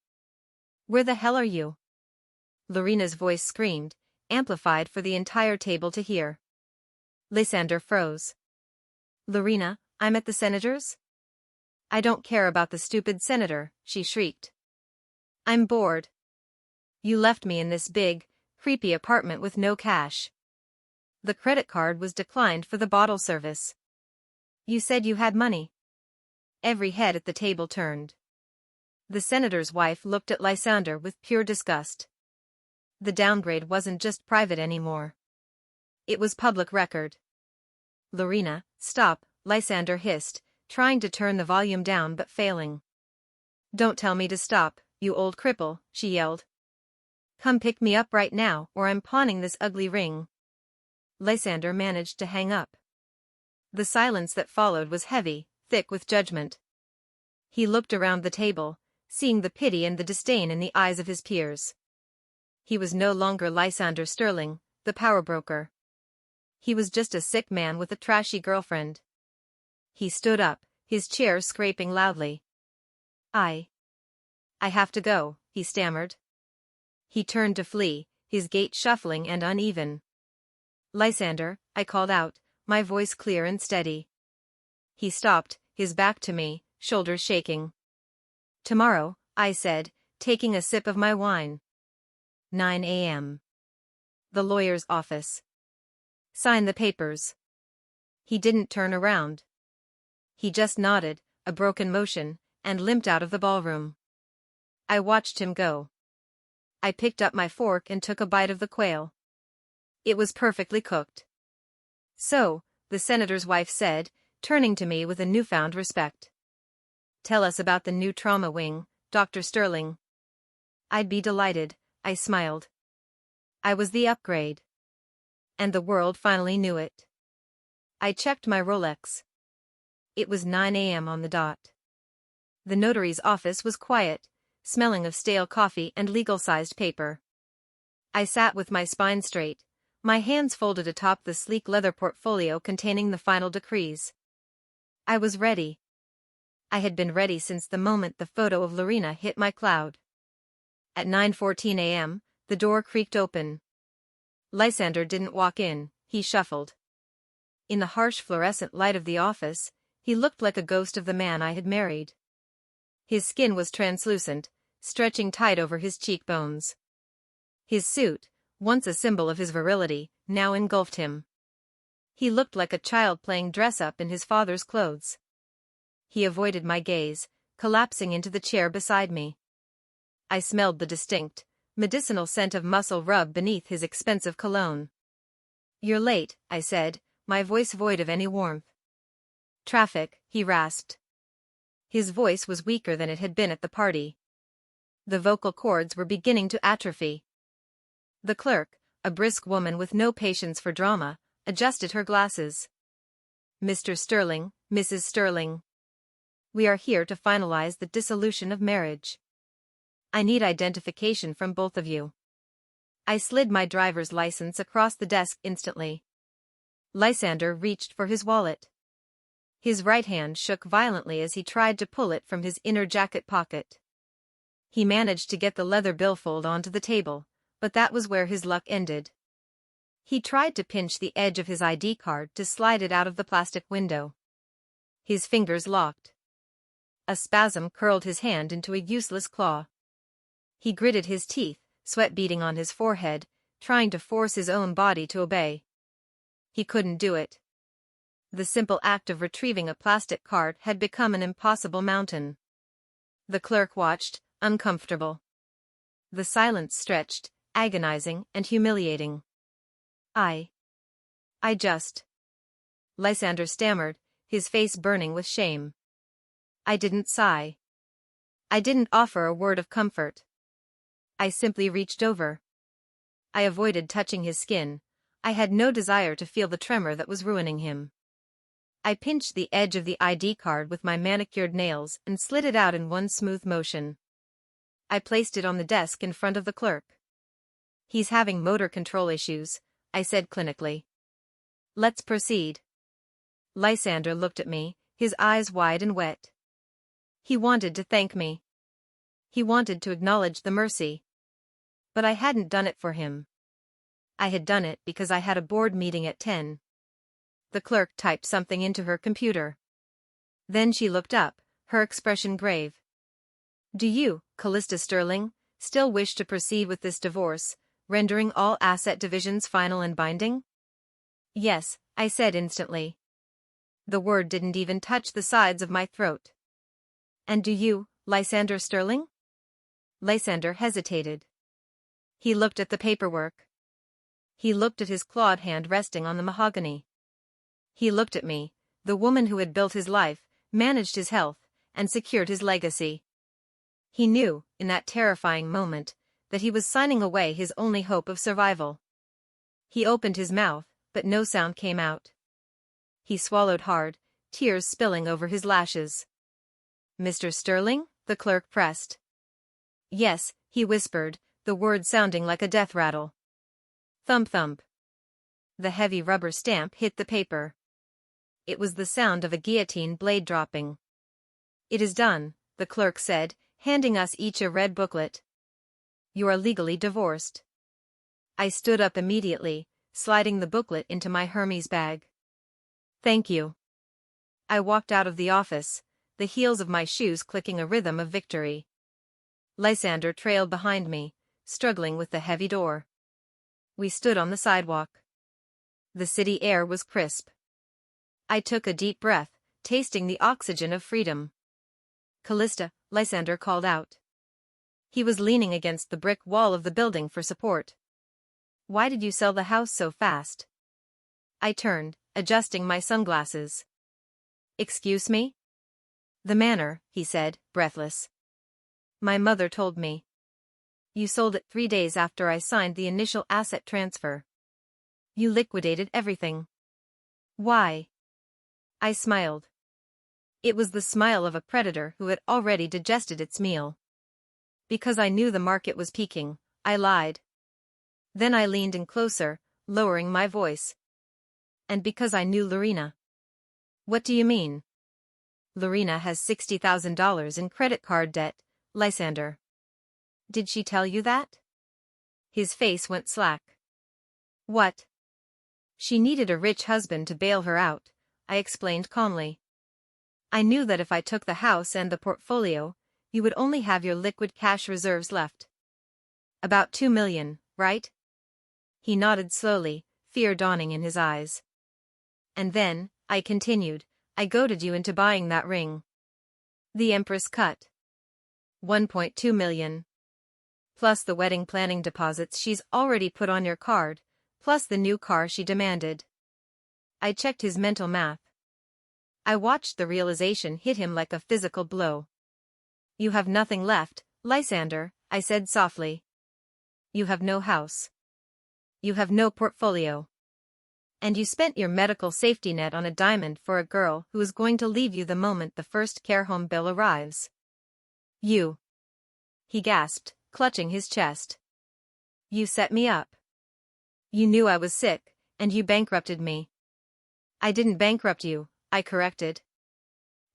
Where the hell are you? Lorena's voice screamed, amplified for the entire table to hear. Lysander froze. Lorena, I'm at the senator's? I don't care about the stupid senator, she shrieked. I'm bored. You left me in this big, creepy apartment with no cash. The credit card was declined for the bottle service. You said you had money. Every head at the table turned. The senator's wife looked at Lysander with pure disgust. The downgrade wasn't just private anymore. It was public record. Lorena, stop, Lysander hissed, trying to turn the volume down but failing. Don't tell me to stop, you old cripple, she yelled. Come pick me up right now or I'm pawning this ugly ring. Lysander managed to hang up. The silence that followed was heavy, thick with judgment. He looked around the table, seeing the pity and the disdain in the eyes of his peers. He was no longer Lysander Sterling, the power broker. He was just a sick man with a trashy girlfriend. He stood up, his chair scraping loudly. I have to go, he stammered. He turned to flee, his gait shuffling and uneven. Lysander, I called out, my voice clear and steady. He stopped, his back to me, shoulders shaking. Tomorrow, I said, taking a sip of my wine. 9 a.m. The lawyer's office. Sign the papers. He didn't turn around. He just nodded, a broken motion, and limped out of the ballroom. I watched him go. I picked up my fork and took a bite of the quail. It was perfectly cooked. So, the senator's wife said, turning to me with a newfound respect. Tell us about the new trauma wing, Dr. Sterling. I'd be delighted, I smiled. I was the upgrade. And the world finally knew it. I checked my Rolex. It was 9 a.m. on the dot. The notary's office was quiet, smelling of stale coffee and legal-sized paper. I sat with my spine straight, my hands folded atop the sleek leather portfolio containing the final decrees. I was ready. I had been ready since the moment the photo of Lorena hit my cloud. At 9:14 a.m., the door creaked open. Lysander didn't walk in, he shuffled. In the harsh fluorescent light of the office, he looked like a ghost of the man I had married. His skin was translucent, stretching tight over his cheekbones. His suit, once a symbol of his virility, now engulfed him. He looked like a child playing dress-up in his father's clothes. He avoided my gaze, collapsing into the chair beside me. I smelled the distinct, medicinal scent of muscle rub beneath his expensive cologne. You're late, I said, my voice void of any warmth. Traffic, he rasped. His voice was weaker than it had been at the party. The vocal cords were beginning to atrophy. The clerk, a brisk woman with no patience for drama, adjusted her glasses. Mr. Sterling, Mrs. Sterling. We are here to finalize the dissolution of marriage. I need identification from both of you. I slid my driver's license across the desk instantly. Lysander reached for his wallet. His right hand shook violently as he tried to pull it from his inner jacket pocket. He managed to get the leather billfold onto the table, but that was where his luck ended. He tried to pinch the edge of his ID card to slide it out of the plastic window. His fingers locked. A spasm curled his hand into a useless claw. He gritted his teeth, sweat beading on his forehead, trying to force his own body to obey. He couldn't do it. The simple act of retrieving a plastic card had become an impossible mountain. The clerk watched, uncomfortable. The silence stretched, agonizing and humiliating. I just... Lysander stammered, his face burning with shame. I didn't sigh. I didn't offer a word of comfort. I simply reached over. I avoided touching his skin. I had no desire to feel the tremor that was ruining him. I pinched the edge of the ID card with my manicured nails and slid it out in one smooth motion. I placed it on the desk in front of the clerk. He's having motor control issues, I said clinically. Let's proceed. Lysander looked at me, his eyes wide and wet. He wanted to thank me. He wanted to acknowledge the mercy. But I hadn't done it for him. I had done it because I had a board meeting at 10. The clerk typed something into her computer. Then she looked up, her expression grave. Do you, Calista Sterling, still wish to proceed with this divorce, rendering all asset divisions final and binding? Yes, I said instantly. The word didn't even touch the sides of my throat. And do you, Lysander Sterling? Lysander hesitated. He looked at the paperwork. He looked at his clawed hand resting on the mahogany. He looked at me, the woman who had built his life, managed his health, and secured his legacy. He knew, in that terrifying moment, that he was signing away his only hope of survival. He opened his mouth, but no sound came out. He swallowed hard, tears spilling over his lashes. Mr. Sterling? The clerk pressed. Yes, he whispered, the word sounding like a death rattle. Thump thump. The heavy rubber stamp hit the paper. It was the sound of a guillotine blade dropping. It is done, the clerk said, handing us each a red booklet. You are legally divorced. I stood up immediately, sliding the booklet into my Hermes bag. Thank you. I walked out of the office, the heels of my shoes clicking a rhythm of victory. Lysander trailed behind me, struggling with the heavy door. We stood on the sidewalk. The city air was crisp. I took a deep breath, tasting the oxygen of freedom. Calista, Lysander called out. He was leaning against the brick wall of the building for support. Why did you sell the house so fast? I turned, adjusting my sunglasses. Excuse me? The manor, he said, breathless. My mother told me. You sold it 3 days after I signed the initial asset transfer. You liquidated everything. Why? I smiled. It was the smile of a predator who had already digested its meal. Because I knew the market was peaking, I lied. Then I leaned in closer, lowering my voice. And because I knew Lorena. What do you mean? Lorena has $60,000 in credit card debt, Lysander. Did she tell you that? His face went slack. What? She needed a rich husband to bail her out, I explained calmly. I knew that if I took the house and the portfolio, you would only have your liquid cash reserves left. About 2 million, right? He nodded slowly, fear dawning in his eyes. And then, I continued, I goaded you into buying that ring. The Empress cut. 1.2 million. Plus the wedding planning deposits she's already put on your card, plus the new car she demanded. I checked his mental math. I watched the realization hit him like a physical blow. You have nothing left, Lysander, I said softly. You have no house. You have no portfolio. And you spent your medical safety net on a diamond for a girl who is going to leave you the moment the first care home bill arrives. You. He gasped, clutching his chest. You set me up. You knew I was sick, and you bankrupted me. I didn't bankrupt you, I corrected.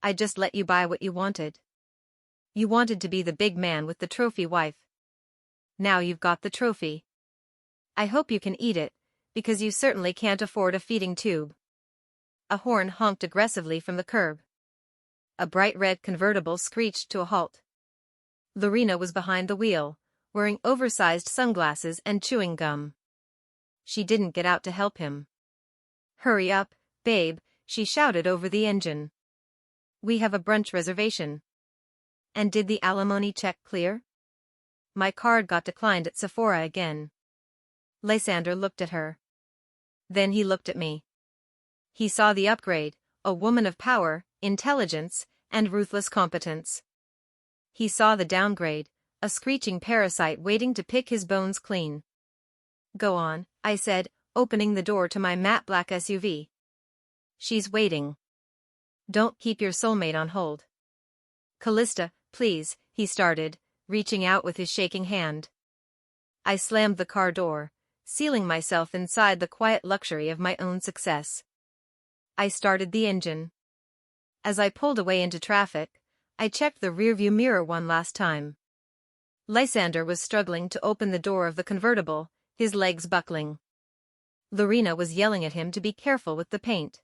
I just let you buy what you wanted. You wanted to be the big man with the trophy wife. Now you've got the trophy. I hope you can eat it, because you certainly can't afford a feeding tube. A horn honked aggressively from the curb. A bright red convertible screeched to a halt. Lorena was behind the wheel, wearing oversized sunglasses and chewing gum. She didn't get out to help him. Hurry up, babe, she shouted over the engine. We have a brunch reservation. And did the alimony check clear? My card got declined at Sephora again. Lysander looked at her. Then he looked at me. He saw the upgrade, a woman of power, intelligence, and ruthless competence. He saw the downgrade, a screeching parasite waiting to pick his bones clean. Go on, I said, opening the door to my matte black SUV. She's waiting. Don't keep your soulmate on hold. Calista, please, he started, reaching out with his shaking hand. I slammed the car door, sealing myself inside the quiet luxury of my own success. I started the engine. As I pulled away into traffic, I checked the rearview mirror one last time. Lysander was struggling to open the door of the convertible, his legs buckling. Lorena was yelling at him to be careful with the paint.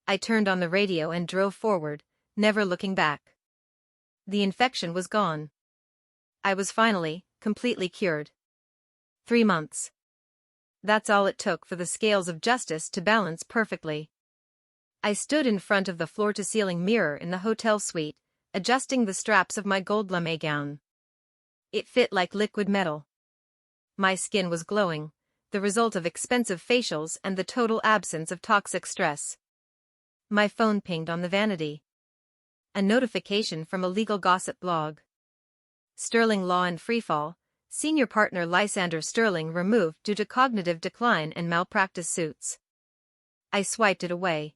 I turned on the radio and drove forward, never looking back. The infection was gone. I was finally, completely cured. 3 months. That's all it took for the scales of justice to balance perfectly. I stood in front of the floor-to-ceiling mirror in the hotel suite, adjusting the straps of my gold lame gown. It fit like liquid metal. My skin was glowing, the result of expensive facials and the total absence of toxic stress. My phone pinged on the vanity. A notification from a legal gossip blog. Sterling Law and Freefall, senior partner Lysander Sterling removed due to cognitive decline and malpractice suits. I swiped it away.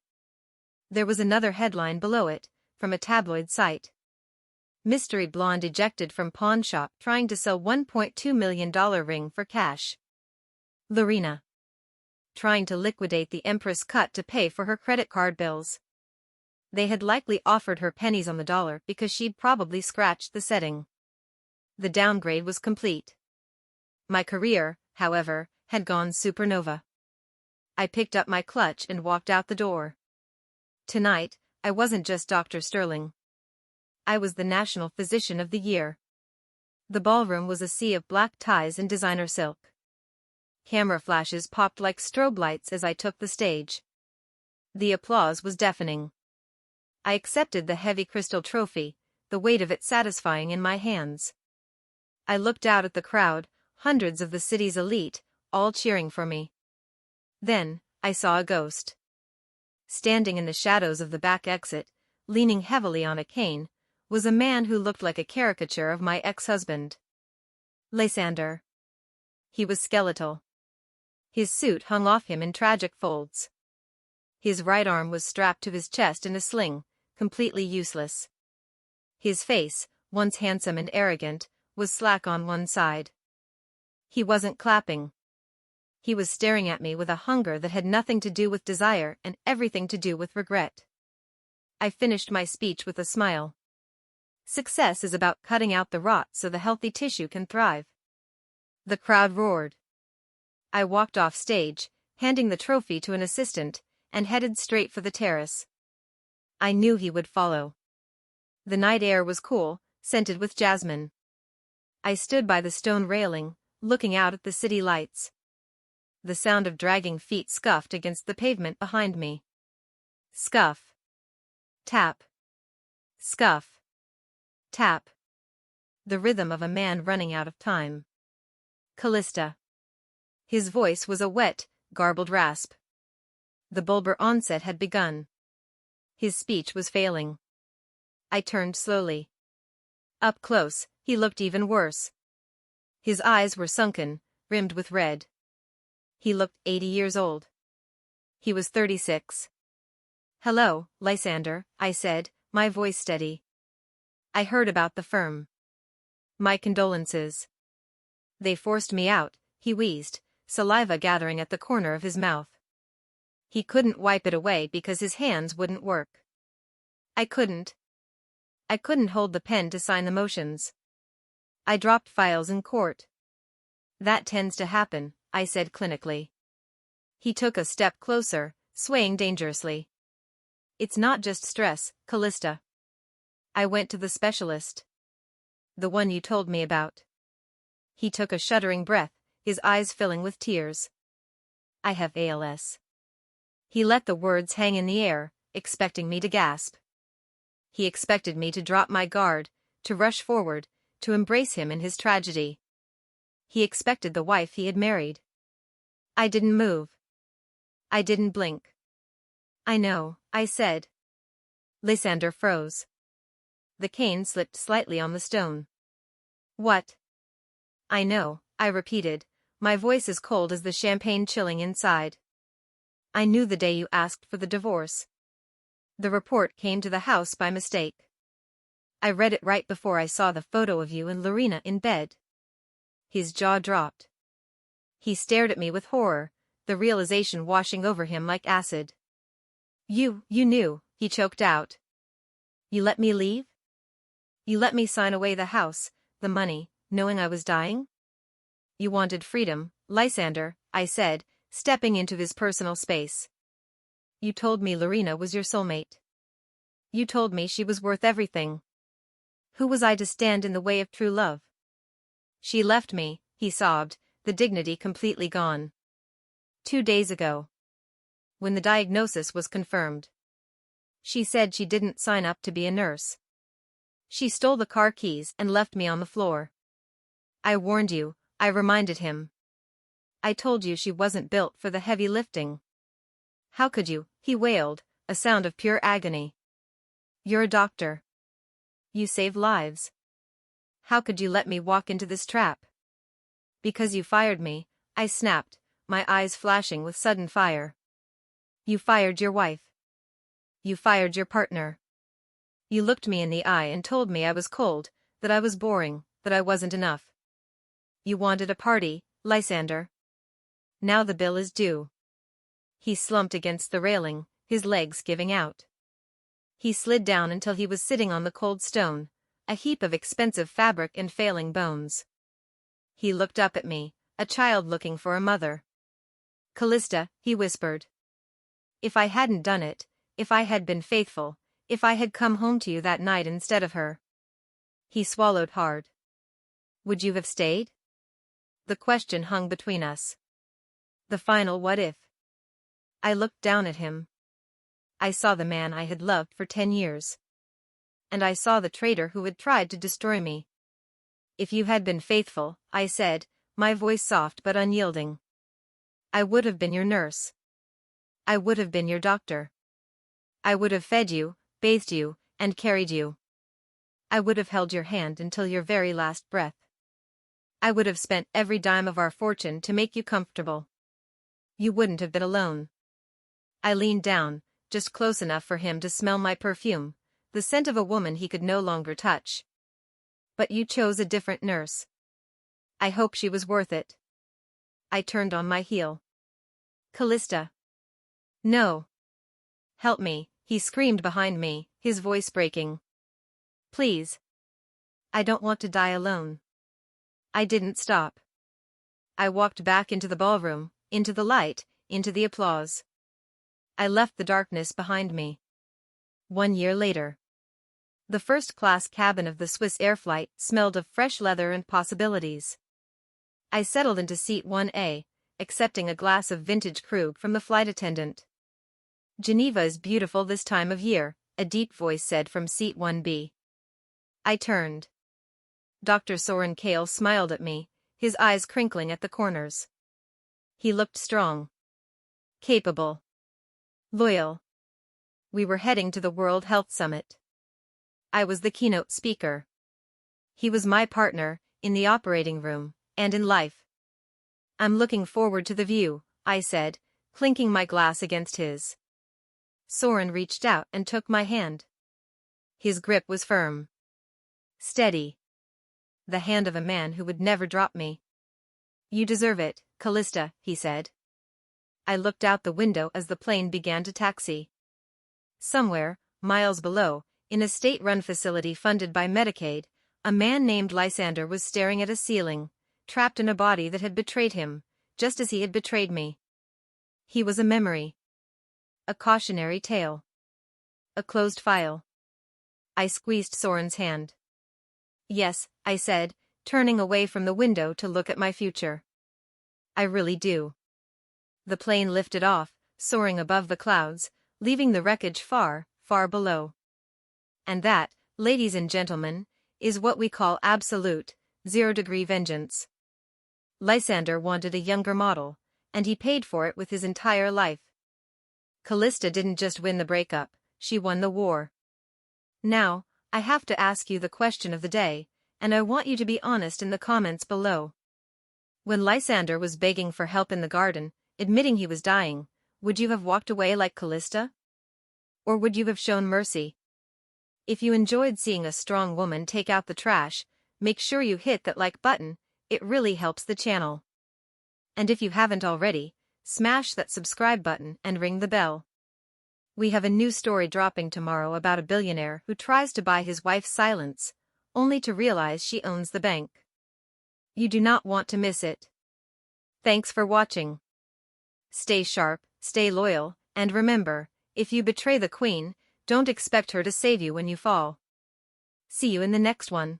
There was another headline below it, from a tabloid site. Mystery blonde ejected from pawn shop trying to sell $1.2 million ring for cash. Lorena. Trying to liquidate the Empress cut to pay for her credit card bills. They had likely offered her pennies on the dollar because she'd probably scratched the setting. The downgrade was complete. My career, however, had gone supernova. I picked up my clutch and walked out the door. Tonight, I wasn't just Dr. Sterling. I was the National Physician of the Year. The ballroom was a sea of black ties and designer silk. Camera flashes popped like strobe lights as I took the stage. The applause was deafening. I accepted the heavy crystal trophy, the weight of it satisfying in my hands. I looked out at the crowd, hundreds of the city's elite, all cheering for me. Then, I saw a ghost. Standing in the shadows of the back exit, leaning heavily on a cane, was a man who looked like a caricature of my ex-husband. Lysander. He was skeletal. His suit hung off him in tragic folds. His right arm was strapped to his chest in a sling, completely useless. His face, once handsome and arrogant, was slack on one side. He wasn't clapping. He was staring at me with a hunger that had nothing to do with desire and everything to do with regret. I finished my speech with a smile. Success is about cutting out the rot so the healthy tissue can thrive. The crowd roared. I walked off stage, handing the trophy to an assistant, and headed straight for the terrace. I knew he would follow. The night air was cool, scented with jasmine. I stood by the stone railing, looking out at the city lights. The sound of dragging feet scuffed against the pavement behind me. Scuff. Tap. Scuff. Tap. The rhythm of a man running out of time. Calista. His voice was a wet, garbled rasp. The bulbar onset had begun. His speech was failing. I turned slowly. Up close, he looked even worse. His eyes were sunken, rimmed with red. He looked 80 years old. He was 36. "Hello, Lysander," I said, my voice steady. "I heard about the firm. My condolences." "They forced me out," he wheezed, saliva gathering at the corner of his mouth. He couldn't wipe it away because his hands wouldn't work. I couldn't hold the pen to sign the motions. I dropped files in court. "That tends to happen," I said clinically. He took a step closer, swaying dangerously. "It's not just stress, Calista. I went to the specialist. The one you told me about." He took a shuddering breath, his eyes filling with tears. "I have ALS." He let the words hang in the air, expecting me to gasp. He expected me to drop my guard, to rush forward, to embrace him in his tragedy. He expected the wife he had married. I didn't move. I didn't blink. "I know," I said. Lysander froze. The cane slipped slightly on the stone. "What?" "I know," I repeated, my voice as cold as the champagne chilling inside. "I knew the day you asked for the divorce. The report came to the house by mistake. I read it right before I saw the photo of you and Lorena in bed." His jaw dropped. He stared at me with horror, the realization washing over him like acid. You knew," he choked out. "You let me leave? You let me sign away the house, the money, knowing I was dying? You wanted freedom, Lysander," I said, stepping into his personal space. "You told me Lorena was your soulmate. You told me she was worth everything. Who was I to stand in the way of true love? She left me," he sobbed, the dignity completely gone. 2 days ago. When the diagnosis was confirmed. She said she didn't sign up to be a nurse. She stole the car keys and left me on the floor. I warned you," I reminded him. "I told you she wasn't built for the heavy lifting." "How could you?" he wailed, a sound of pure agony. "You're a doctor. You save lives. How could you let me walk into this trap?" "Because you fired me," I snapped, my eyes flashing with sudden fire. "You fired your wife. You fired your partner. You looked me in the eye and told me I was cold, that I was boring, that I wasn't enough. You wanted a party, Lysander. Now the bill is due." He slumped against the railing, his legs giving out. He slid down until he was sitting on the cold stone, a heap of expensive fabric and failing bones. He looked up at me, a child looking for a mother. "Calista," he whispered. "If I hadn't done it, if I had been faithful, if I had come home to you that night instead of her." He swallowed hard. "Would you have stayed?" The question hung between us. The final what if. I looked down at him. I saw the man I had loved for 10 years. And I saw the traitor who had tried to destroy me. "If you had been faithful," I said, my voice soft but unyielding. I would have been your nurse. I would have been your doctor. I would have fed you, bathed you, and carried you. I would have held your hand until your very last breath. I would have spent every dime of our fortune to make you comfortable. You wouldn't have been alone. I leaned down, just close enough for him to smell my perfume, the scent of a woman he could no longer touch. But you chose a different nurse. I hope she was worth it. I turned on my heel. Calista. No. Help me, he screamed behind me, his voice breaking. Please. I don't want to die alone. I didn't stop. I walked back into the ballroom, into the light, into the applause. I left the darkness behind me. 1 year later. The first-class cabin of the Swiss Air flight smelled of fresh leather and possibilities. I settled into seat 1A, accepting a glass of vintage Krug from the flight attendant. Geneva is beautiful this time of year, a deep voice said from seat 1B. I turned. Dr. Soren Kale smiled at me, his eyes crinkling at the corners. He looked strong. Capable. Loyal. We were heading to the World Health Summit. I was the keynote speaker. He was my partner, in the operating room, and in life. I'm looking forward to the view, I said, clinking my glass against his. Soren reached out and took my hand. His grip was firm. Steady. The hand of a man who would never drop me. You deserve it, Calista, he said. I looked out the window as the plane began to taxi. Somewhere, miles below, in a state-run facility funded by Medicaid, a man named Lysander was staring at a ceiling, trapped in a body that had betrayed him, just as he had betrayed me. He was a memory. A cautionary tale. A closed file. I squeezed Soren's hand. Yes, I said, turning away from the window to look at my future. I really do. The plane lifted off, soaring above the clouds, leaving the wreckage far, far below. And that, ladies and gentlemen, is what we call absolute, zero-degree vengeance. Lysander wanted a younger model, and he paid for it with his entire life. Calista didn't just win the breakup, she won the war. Now, I have to ask you the question of the day, and I want you to be honest in the comments below. When Lysander was begging for help in the garden, admitting he was dying, would you have walked away like Calista? Or would you have shown mercy? If you enjoyed seeing a strong woman take out the trash, make sure you hit that like button, it really helps the channel. And if you haven't already, smash that subscribe button and ring the bell. We have a new story dropping tomorrow about a billionaire who tries to buy his wife's silence, only to realize she owns the bank. You do not want to miss it. Thanks for watching. Stay sharp, stay loyal, and remember, if you betray the queen, don't expect her to save you when you fall. See you in the next one.